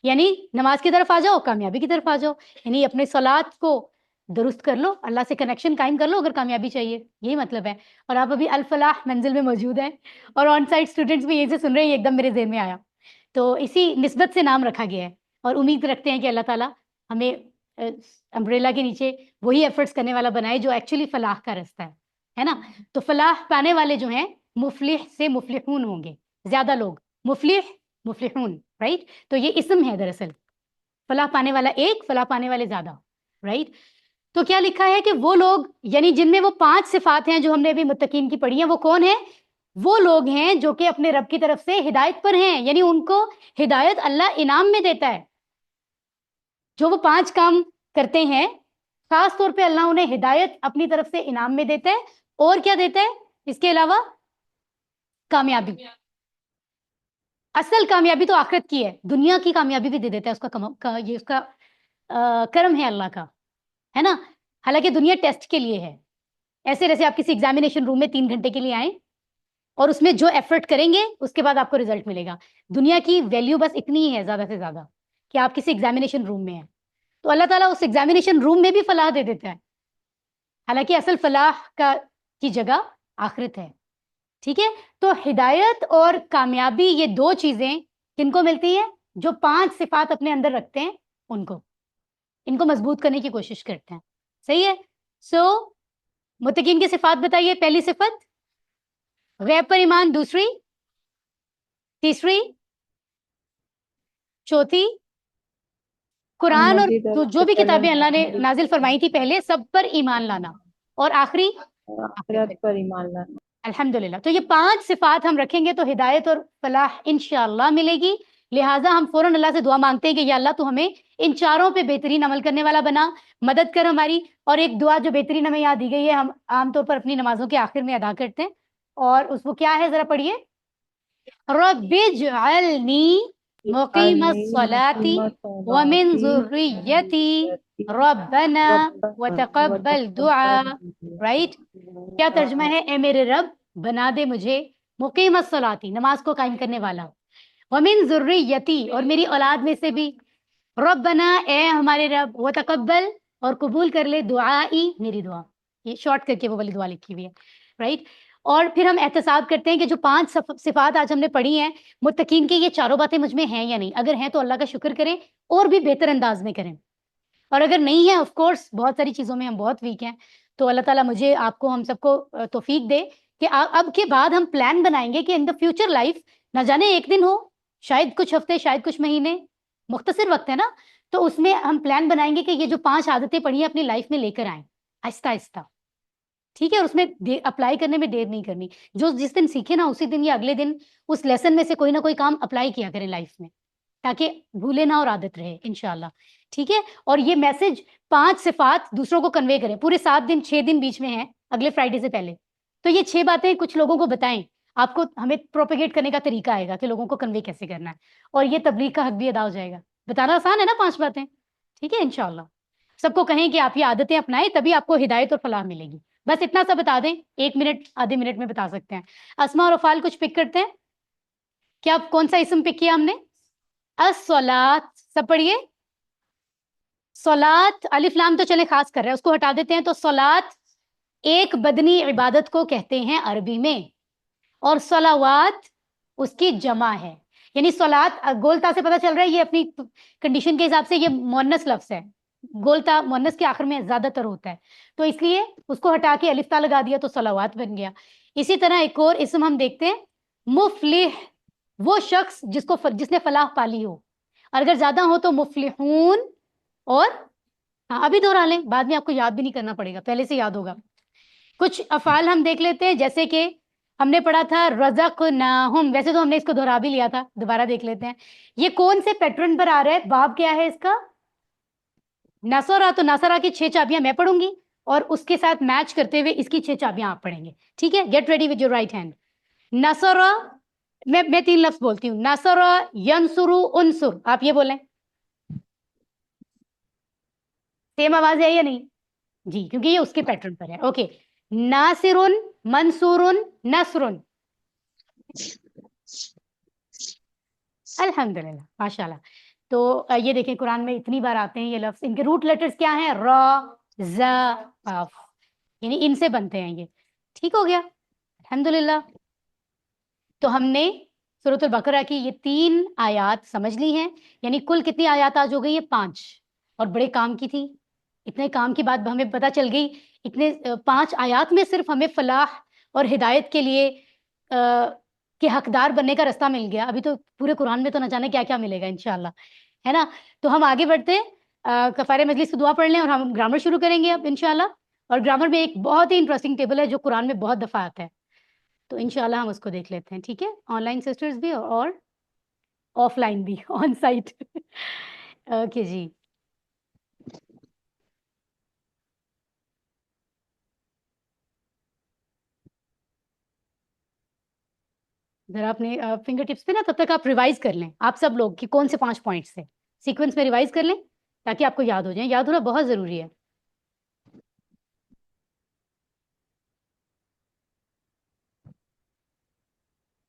Speaker 1: یعنی نماز کی طرف آ جاؤ, کامیابی کی طرف آ جاؤ. یعنی اپنے صلات کو درست کر لو, اللہ سے کنیکشن قائم کر لو اگر کامیابی چاہیے, یہی مطلب ہے. اور آپ ابھی الفلاح منزل میں موجود ہیں, اور آن سائٹ اسٹوڈنٹس بھی یہیں سے سن رہے ہیں. ایک دم میرے ذہن میں آیا, تو اسی نسبت سے نام رکھا گیا ہے. اور امید رکھتے ہیں کہ اللہ تعالیٰ ہمیں امبریلا کے نیچے وہی ایفرٹس کرنے والا بنائے جو ایکچولی فلاح کا رستہ ہے نا. تو فلاح پانے والے جو ہیں مفلح سے مفلحون ہوں گے, زیادہ لوگ. مفلح, مفلحون, رائٹ. تو یہ اسم ہے دراصل, فلاح پانے والا ایک, فلاح پانے والے زیادہ, رائٹ. تو کیا لکھا ہے کہ وہ لوگ, یعنی جن میں وہ 5 صفات ہیں جو ہم نے ابھی متقین کی پڑھی ہیں, وہ کون ہیں؟ وہ لوگ ہیں جو کہ اپنے رب کی طرف سے ہدایت پر ہیں، یعنی ان کو ہدایت اللہ انعام میں دیتا ہے. جو وہ 5 کام کرتے ہیں خاص طور پہ اللہ انہیں ہدایت اپنی طرف سے انعام میں دیتا ہے. اور کیا دیتا ہے اس کے علاوہ؟ کامیابی. اصل کامیابی تو آخرت کی ہے، دنیا کی کامیابی بھی دے دیتا ہے. اس کا یہ اس کا کرم ہے اللہ کا، ہے نا. حالانکہ دنیا ٹیسٹ کے لیے ہے. ایسے جیسے آپ کسی ایگزامینیشن روم میں 3 گھنٹے کے لیے آئیں اور اس میں جو ایفرٹ کریں گے اس کے بعد آپ کو رزلٹ ملے گا. دنیا کی ویلیو بس اتنی ہی ہے زیادہ سے زیادہ کہ آپ کسی ایگزامینیشن روم میں ہیں، تو اللہ تعالیٰ اس ایگزامینیشن روم میں بھی فلاح دے دیتا ہے. حالانکہ اصل فلاح کی جگہ آخرت ہے. ٹھیک ہے، تو ہدایت اور کامیابی یہ 2 چیزیں کن کو ملتی ہیں؟ جو 5 صفات اپنے اندر رکھتے ہیں ان کو مضبوط کرنے کی کوشش کرتے ہیں. صحیح ہے. سو متقین کی صفات بتائیے. پہلی صفت غیب پر ایمان، دوسری، تیسری، چوتھی قرآن اور جو بھی کتابیں اللہ نے نازل فرمائی تھی پہلے سب پر ایمان لانا، اور آخری
Speaker 6: آخرت پر ایمان لانا.
Speaker 1: الحمدللہ. تو یہ 5 صفات ہم رکھیں گے تو ہدایت اور فلاح انشاءاللہ ملے گی. لہٰذا ہم فوراً اللہ سے دعا مانگتے ہیں کہ یا اللہ تو ہمیں ان 4 پہ بہترین عمل کرنے والا بنا، مدد کر ہماری. اور ایک دعا جو بہترین ہمیں یاد دی گئی ہے، ہم عام طور پر اپنی نمازوں کے آخر میں ادا کرتے ہیں، اور وہ کیا ہے ذرا پڑھیے. رب اجعلنی مقیم الصلاة ومن ذریتی ربنا وتقبل دعا. رائٹ، کیا ترجمہ ہے؟ اے میرے رب بنا دے مجھے مقیم الصلاۃ، نماز کو قائم کرنے والا، ومن ذریتی، اور میری اولاد میں سے بھی، ربنا، اے ہمارے رب، وتقبل، اور قبول کر لے، دعائی، میری دعا. یہ شارٹ کر کے وہ والی دعا لکھی ہوئی ہے. رائٹ. اور پھر ہم احتساب کرتے ہیں کہ جو 5 صفات آج ہم نے پڑھی ہیں متقین کی، یہ 4 باتیں مجھ میں ہیں یا نہیں. اگر ہیں تو اللہ کا شکر کریں اور بھی بہتر انداز میں کریں، اور اگر نہیں ہے، آف کورس بہت ساری چیزوں میں ہم بہت ویک ہیں، تو اللہ تعالیٰ مجھے، آپ کو، ہم سب کو توفیق دے کہ اب کے بعد ہم پلان بنائیں گے کہ ان دا فیوچر لائف، نہ جانے ایک دن ہو، شاید کچھ ہفتے، شاید کچھ مہینے، مختصر وقت ہے نا، تو اس میں ہم پلان بنائیں گے کہ یہ جو 5 عادتیں پڑھی ہیں اپنی لائف میں لے کر آئیں آہستہ آہستہ. ٹھیک ہے، اور اس میں اپلائی کرنے میں دیر نہیں کرنی. جس دن سیکھے نا اسی دن یا اگلے دن اس لیسن میں سے کوئی نہ کوئی کام اپلائی کیا کریں لائف میں، تاکہ بھولے نہ اور عادت رہے انشاءاللہ. ٹھیک ہے، اور یہ میسج 5 صفات دوسروں کو کنوے کریں. پورے 7 دن 6 دن بیچ میں ہیں اگلے فرائیڈے سے پہلے، تو یہ 6 باتیں کچھ لوگوں کو بتائیں. آپ کو ہمیں پروپیگیٹ کرنے کا طریقہ آئے گا کہ لوگوں کو کنوے کیسے کرنا ہے، اور یہ تبلیغ کا حق بھی ادا ہو جائے گا. بتانا آسان ہے نا 5 باتیں. ٹھیک ہے، انشاءاللہ سب کو کہیں کہ آپ یہ عادتیں اپنائیں، تبھی آپ کو ہدایت اور فلاح ملے گی. بس اتنا سا بتا دیں، 1 منٹ آدھے منٹ میں بتا سکتے ہیں. اسماء اور افعال کچھ پک کرتے ہیں. کیا کون سا اسم پک کیا ہم نے؟ الصلاۃ. سب پڑھیے. صلاۃ، الف لام تو چلے خاص کر رہے ہیں، اس کو ہٹا دیتے ہیں. تو صلاۃ ایک بدنی عبادت کو کہتے ہیں عربی میں، اور صلوات اس کی جمع ہے. یعنی صلاۃ گولتا سے پتہ چل رہا ہے یہ اپنی کنڈیشن کے حساب سے یہ مؤنث لفظ ہے. گولتا مؤنث کے آخر میں زیادہ تر ہوتا ہے، تو اس لیے اس کو ہٹا کے الف تا لگا دیا تو صلوات بن گیا. اسی طرح ایک اور اسم ہم دیکھتے ہیں، مفلح، وہ شخص جس نے فلاح پالی ہو. اور اگر زیادہ ہو تو مفلحون. اور ابھی دوہرا لیں، بعد میں آپ کو یاد بھی نہیں کرنا پڑے گا، پہلے سے یاد ہوگا. کچھ افعال ہم دیکھ لیتے ہیں، جیسے کہ ہم نے پڑھا تھا رزقناہم، ویسے تو ہم نے اس کو دہرا بھی لیا تھا، دوبارہ دیکھ لیتے ہیں. یہ کون سے پیٹرن پر آ رہا ہے؟ باب کیا ہے اس کا؟ نصرہ. تو نصرہ کی 6 چابیاں میں پڑھوں گی اور اس کے ساتھ میچ کرتے ہوئے اس کی 6 چابیاں آپ پڑھیں گے. ٹھیک ہے، get ready with your right hand. Nusrah, میں 3 لفظ بولتی ہوں، نصرہ، ینصرو، انصر. آپ یہ بولیں، سیم آواز ہے یا نہیں؟ جی، کیونکہ یہ اس کے پیٹرن پر ہے. اوکے، ناصر، منصور، نصر. الحمدللہ، ماشاءاللہ. تو یہ دیکھیں قرآن میں اتنی بار آتے ہیں یہ لفظ. ان کے روٹ لیٹرز کیا ہیں؟ را، زا، قاف، یعنی ان سے بنتے ہیں یہ. ٹھیک ہو گیا، الحمدللہ. تو ہم نے سورۃ البقرہ کی یہ 3 آیات سمجھ لی ہیں. یعنی کل کتنی آیات آج ہو گئی؟ یہ 5، اور بڑے کام کی تھی. اتنے کام کی بات ہمیں پتہ چل گئی، اتنے 5 آیات میں صرف ہمیں فلاح اور ہدایت کے لیے کہ حقدار بننے کا رستہ مل گیا. ابھی تو پورے قرآن میں تو نہ جانے کیا کیا ملے گا انشاءاللہ، ہے نا. تو ہم آگے بڑھتے ہیں، کفارہ مجلس کی دعا پڑھ لیں اور ہم گرامر شروع کریں گے اب انشاءاللہ. اور گرامر میں ایک بہت ہی انٹرسٹنگ ٹیبل ہے جو قرآن میں بہت دفعہ آتا ہے. تو انشاءاللہ ہم اس کو دیکھ لیتے ہیں. ٹھیک ہے, آن لائن سسٹرز بھی اور آف لائن بھی, آن سائٹ. اوکے جی. ذرا اپنے فنگر ٹپس پہ نا تب تک آپ ریوائز کر لیں, آپ سب لوگ, کہ کون سے 5 پوائنٹس تھے. سیکوینس میں ریوائز کر لیں تاکہ آپ کو یاد ہو جائیں. یاد ہونا بہت ضروری ہے.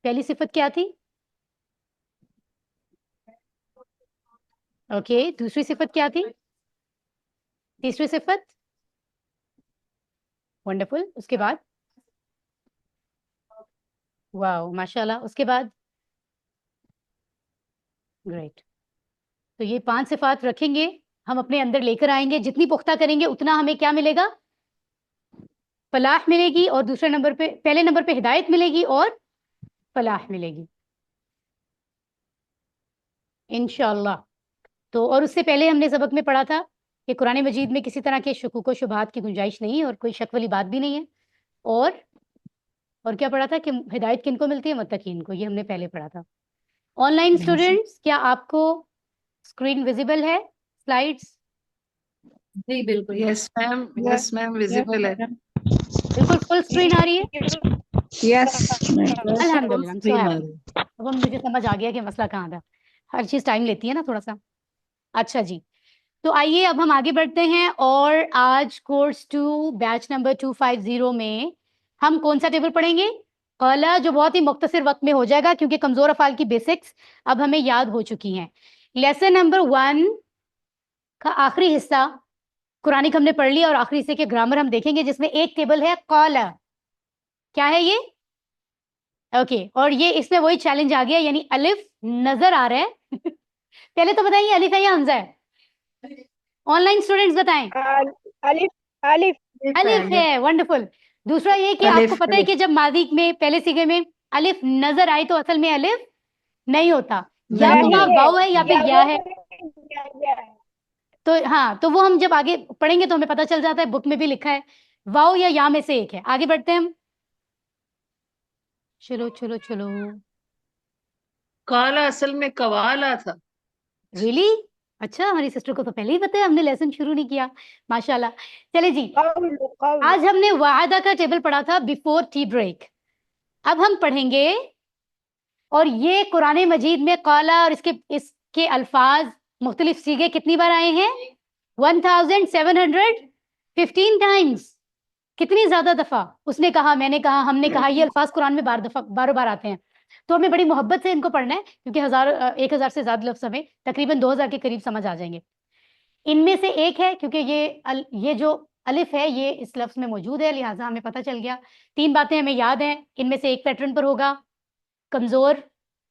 Speaker 1: پہلی صفت کیا تھی؟ اوکے, دوسری صفت کیا تھی؟ تیسری صفت؟ ونڈرفل. اس کے بعد؟ واو ماشاء اللہ. اس کے بعد؟ گریٹ. تو یہ 5 صفات رکھیں گے, ہم اپنے اندر لے کر آئیں گے. جتنی پختہ کریں گے اتنا ہمیں کیا ملے گا؟ فلاح ملے گی. اور دوسرے نمبر پہ, پہلے نمبر پہ ہدایت ملے گی اور فلاح ملے گی انشاءاللہ. تو اور اس سے پہلے ہم نے سبق میں پڑھا تھا کہ قرآن مجید میں کسی طرح کے شکوک و شبہات کی گنجائش نہیں ہے, اور کوئی شک والی بات بھی نہیں ہے. اور کیا پڑھا تھا کہ ہدایت کن کو ملتی ہے؟ متقین کو. یہ ہم نے پہلے پڑھا تھا. آن لائن اسٹوڈینٹس, کیا آپ کو اسکرین ویزیبل ہے, سلائڈس؟
Speaker 4: جی بالکل.
Speaker 7: یس میم ویزیبل ہے.
Speaker 1: بالکل فل اسکرین آ رہی ہے؟
Speaker 6: یس
Speaker 1: الحمدللہ. I'm so
Speaker 7: Screen a
Speaker 1: happy.
Speaker 7: رہی ہے.
Speaker 1: اب مجھے سمجھ آ گیا کہ مسئلہ کہاں تھا. ہر چیز ٹائم لیتی ہے نا تھوڑا سا. اچھا جی, تو آئیے اب ہم آگے بڑھتے ہیں. اور آج کورس 2 بیچ نمبر 250 میں ہم کون سا ٹیبل پڑھیں گے؟ قالا, جو بہت ہی مختصر وقت میں ہو جائے گا کیونکہ کمزور افعال کی بیسکس اب ہمیں یاد ہو چکی ہیں. لیسن نمبر 1 کا آخری حصہ قرآنک ہم نے پڑھ لیا, اور آخری حصے کے گرامر ہم دیکھیں گے جس میں ایک ٹیبل ہے قالا. کیا ہے یہ؟ اوکے, اور یہ اس میں وہی چیلنج آ گیا, یعنی الف نظر آ رہا ہے. پہلے تو بتائیے الف ہے یا حمزہ ہے؟ آن لائن اسٹوڈینٹس بتائیں. الف ہے. ونڈرفل. دوسرا یہ کہ آپ کو پتہ ہے کہ جب ماضی میں پہلے سیگے میں الف نظر آئی تو اصل میں الف نہیں ہوتا, یا تو وہاں واو ہے یا پھر یا ہے. تو ہاں, تو وہ ہم جب آگے پڑھیں گے تو ہمیں پتہ چل جاتا ہے. بک میں بھی لکھا ہے واو یا یا میں سے ایک ہے. آگے بڑھتے ہیں ہم. چلو چلو چلو.
Speaker 7: کالا اصل میں قوالا تھا.
Speaker 1: ریلی؟ اچھا, ہماری سسٹر کو تو پہلے ہی پتہ ہے, ہم نے لیسن شروع نہیں کیا. ماشاءاللہ. چلے جی, آج ہم نے وعدہ کا ٹیبل پڑھا تھا بیفور ٹی بریک. اب ہم پڑھیں گے, اور یہ قرآن مجید میں قالا اور اس کے الفاظ مختلف سیغے کتنی بار آئے ہیں؟ 1715 ٹائمز. کتنی زیادہ دفعہ اس نے کہا, میں نے کہا, ہم نے کہا. یہ الفاظ قرآن میں باروں بار آتے ہیں, تو ہمیں بڑی محبت سے ان کو پڑھنا ہے کیونکہ 1000 سے زیادہ لفظ ہمیں تقریباً 2000 کے قریب سمجھ آ جائیں گے. ان میں سے ایک ہے, کیونکہ یہ جو الف ہے یہ اس لفظ میں موجود ہے, لہٰذا ہمیں پتہ چل گیا. 3 باتیں ہمیں یاد ہیں, ان میں سے ایک پیٹرن پر ہوگا. کمزور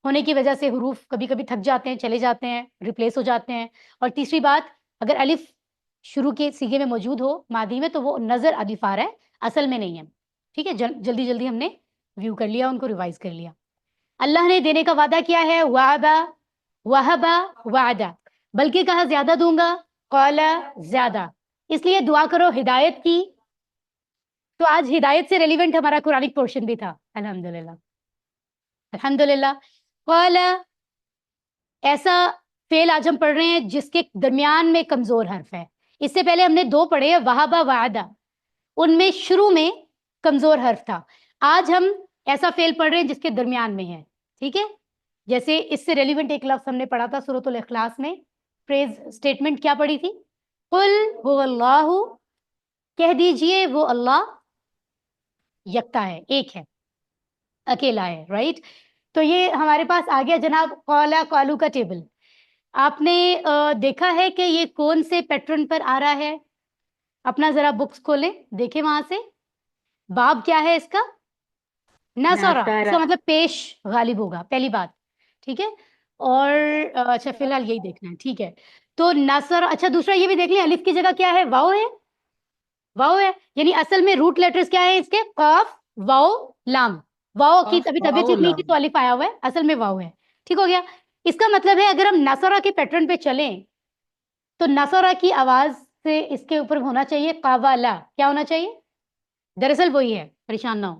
Speaker 1: ہونے کی وجہ سے حروف کبھی کبھی تھک جاتے ہیں, چلے جاتے ہیں, ریپلیس ہو جاتے ہیں. اور تیسری بات, اگر الف شروع کے سیگے میں موجود ہو ماضی میں تو وہ نظر الف آ رہا ہے, اصل میں نہیں ہے. ٹھیک ہے, جلدی جلدی ہم نے ویو کر لیا, ان کو ریوائز کر لیا. اللہ نے دینے کا وعدہ کیا ہے؟ وعدہ, وہبا, وعدہ. بلکہ کہا زیادہ دوں گا, قالا زیادہ. اس لیے دعا کرو ہدایت کی. تو آج ہدایت سے ریلیونٹ ہمارا قرآنک پورشن بھی تھا. الحمدللہ الحمدللہ. قالا ایسا فعل آج ہم پڑھ رہے ہیں جس کے درمیان میں کمزور حرف ہے. اس سے پہلے ہم نے 2 پڑھے ہیں, وہبا, وعدہ. ان میں شروع میں کمزور حرف تھا. آج ہم ایسا فعل پڑھ رہے ہیں جس کے درمیان میں ہے. ٹھیک ہے, جیسے اس سے ریلیونٹ ایک لفظ ہم نے پڑھا تھا سورۃ الاخلاص میں. فریز اسٹیٹمنٹ کیا پڑھی تھی؟ قل هو اللہ, کہہ دیجئے وہ اللہ یکتا ہے, ایک ہے, اکیلا ہے. رائٹ, تو یہ ہمارے پاس آ گیا جناب قالا قالو کا ٹیبل. آپ نے دیکھا ہے کہ یہ کون سے پیٹرن پر آ رہا ہے؟ اپنا ذرا بکس کھولیں, دیکھیں وہاں سے. باب کیا ہے اس کا؟ نصرہ. اس کا مطلب پیش غالب ہوگا, پہلی بات. ٹھیک ہے, اور اچھا فی الحال یہی دیکھنا ہے. ٹھیک ہے, تو نصر. اچھا دوسرا یہ بھی دیکھ لیں, الف کی جگہ کیا ہے؟ واو ہے. واو ہے, یعنی اصل میں روٹ لیٹرز کیا ہے اس کے؟ قاف, واو, لام. واو کی ابھی طبیعت ٹھیک نہیں تھی تو الف آیا ہوا ہے, اصل میں واو ہے. ٹھیک ہو گیا. اس کا مطلب ہے اگر ہم نصرہ کے پیٹرن پہ چلیں تو نصرہ کی آواز سے اس کے اوپر ہونا چاہیے قوالا. کیا ہونا چاہیے؟ دراصل وہی ہے, پریشان نہ ہو.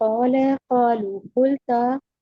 Speaker 6: قال قالوا قلت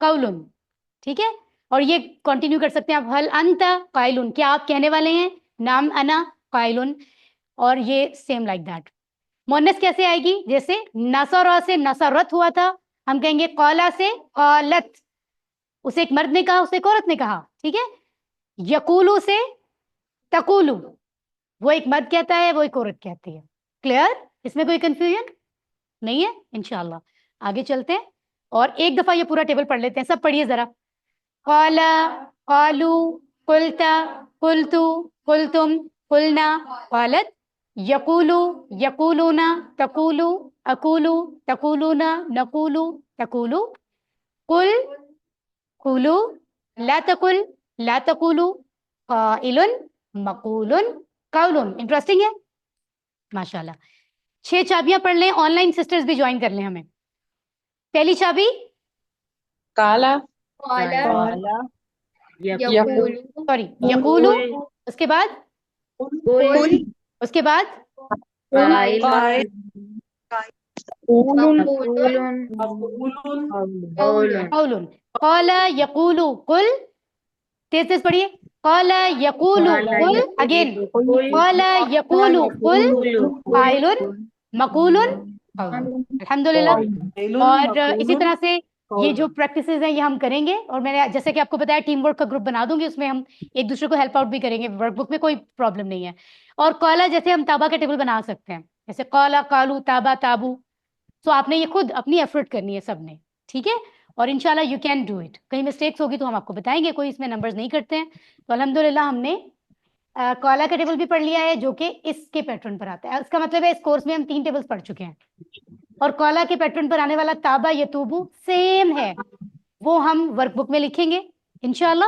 Speaker 1: قولن. ٹھیک ہے, اور یہ کنٹینیو کر سکتے ہیں آپ, حل انت قائلن, کیا آپ کہنے والے ہیں, نام انا قائلن, اور یہ سیم لائک دیٹ. مونس کیسے آئے گی, جیسے نصرہ سے نصرت ہوا تھا, ہم کہیں گے قالا سے قالت, اسے ایک مرد نے کہا, اسے ایک عورت نے کہا. ٹھیک ہے, یقولو سے تقولو, وہ ایک مرد کہتا ہے, وہ ایک عورت کہتی ہے. کلیئر, اس میں کوئی کنفیوژن نہیں ہے. انشاءاللہ آگے چلتے ہیں اور ایک دفعہ یہ پورا ٹیبل پڑھ لیتے ہیں. سب پڑھیے ذرا. قال قالو قلت قلتو قلتم قلنا قالت یقولو یقولون تقولو اقولو تقولون نقولو تقولو قل قولو لا تقل لا تقولو قائل مقول قول. انٹرسٹنگ ہے ماشاءاللہ. 6 چابیاں پڑھ لیں, آن لائن سسٹرز بھی جوائن کر لیں ہمیں. پہلی چابی
Speaker 6: قال
Speaker 3: قال
Speaker 6: يقول
Speaker 1: سوری یقولو, اس کے بعد
Speaker 3: قل
Speaker 1: اس کے بعد
Speaker 3: قائل
Speaker 6: قول
Speaker 3: مقول قول
Speaker 1: قول. قال یقول قل, تیز تیز پڑھیے. قال یقول قل, اگین قال یقول قل قائل مقول قول. الحمدللہ. اور اسی طرح سے یہ جو پریکٹسز ہیں یہ ہم کریں گے, اور میں نے جیسے کہ آپ کو بتایا ٹیم ورک کا گروپ بنا دوں گی, اس میں ہم ایک دوسرے کو ہیلپ آؤٹ بھی کریں گے. ورک بک میں کوئی پرابلم نہیں ہے. اور قالا جیسے ہم تابا کا ٹیبل بنا سکتے ہیں, جیسے قالا قالو تابا تابو. تو آپ نے یہ خود اپنی ایفرٹ کرنی ہے سب نے. ٹھیک ہے, اور انشاءاللہ یو کین ڈو اٹ. کہیں مسٹیکس ہوگی تو ہم آپ کو بتائیں گے, کوئی اس میں نمبرز نہیں کرتے ہیں. تو الحمدللہ ہم نے قالا کا ٹیبل بھی پڑھ لیا ہے, جو کہ اس کے پیٹرن پر آتا ہے. اس کا مطلب ہے اس کورس میں ہم 3 ٹیبلز پڑھ چکے ہیں, اور قالا کے پیٹرن پر آنے والا تابا یتوبو سیم ہے, وہ ہم ورک بک میں لکھیں گے انشاءاللہ.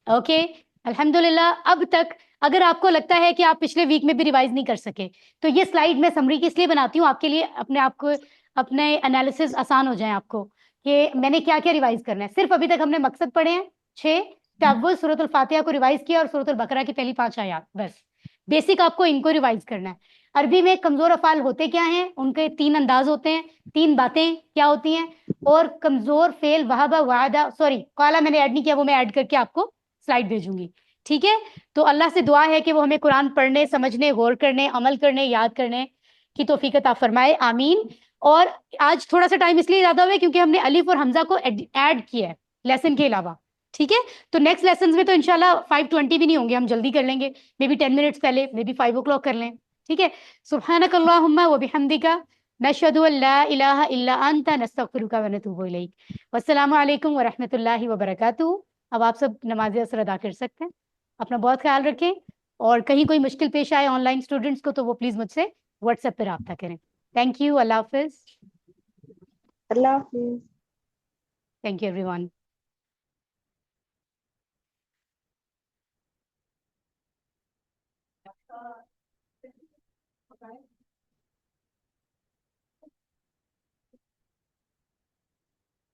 Speaker 1: اوکے الحمدللہ. اب تک اگر آپ کو لگتا ہے کہ آپ پچھلے ویک میں بھی ریوائز نہیں کر سکے, تو یہ سلائیڈ میں سمری کی اس لیے بناتی ہوں آپ کے لیے, اپنے آپ کو اپنے انالیسز آسان ہو جائیں آپ کو, کہ میں نے کیا کیا ریوائز کرنا ہے. صرف ابھی تک ہم نے مقصد پڑھے ہیں 6, تعوذ, سورۃ الفاتحہ کو ریوائز کیا, اور سورۃ البقرہ کی پہلی 5 آیات. بس بیسک آپ کو ان کو ریوائز کرنا ہے. عربی میں کمزور افعال ہوتے کیا ہیں, ان کے 3 انداز ہوتے ہیں, 3 باتیں کیا ہوتی ہیں. اور کمزور فعل وہبا وعدہ, سوری قالا میں نے ایڈ نہیں کیا, وہ میں ایڈ کر کے آپ کو سلائڈ بھیجوں گی. ٹھیک ہے, تو اللہ سے دعا ہے کہ وہ ہمیں قرآن پڑھنے, سمجھنے, غور کرنے, عمل کرنے, یاد کرنے کی توفیق عطا فرمائے, آمین. اور آج تھوڑا سا ٹائم اس لیے زیادہ ہوا ہے کیونکہ ہم نے الف اور حمزہ کو ایڈ کیا ہے لیسن کے علاوہ. ٹھیک ہے, تو نیکسٹ لیسنز میں تو انشاءاللہ 5:20 بھی نہیں ہوں گے, ہم جلدی کر لیں گے, مے بی 10 منٹس پہلے, مے بی 5 o'clock کر لیں. ٹھیک ہے, سبحانک اللہم و بحمدک نشہد ان لا الہ الا انت نستغفرک و نتوب الیک. والسلام علیکم ورحمۃ اللہ وبرکاتہ. اب آپ سب نماز اثر ادا کر سکتے ہیں. اپنا بہت خیال رکھیں, اور کہیں کوئی مشکل پیش آئے آن لائن اسٹوڈنٹس کو تو وہ پلیز مجھ سے واٹس ایپ پہ رابطہ کریں. Thank you. اللہ حافظ.
Speaker 6: اللہ حافظ.
Speaker 1: Thank you every one.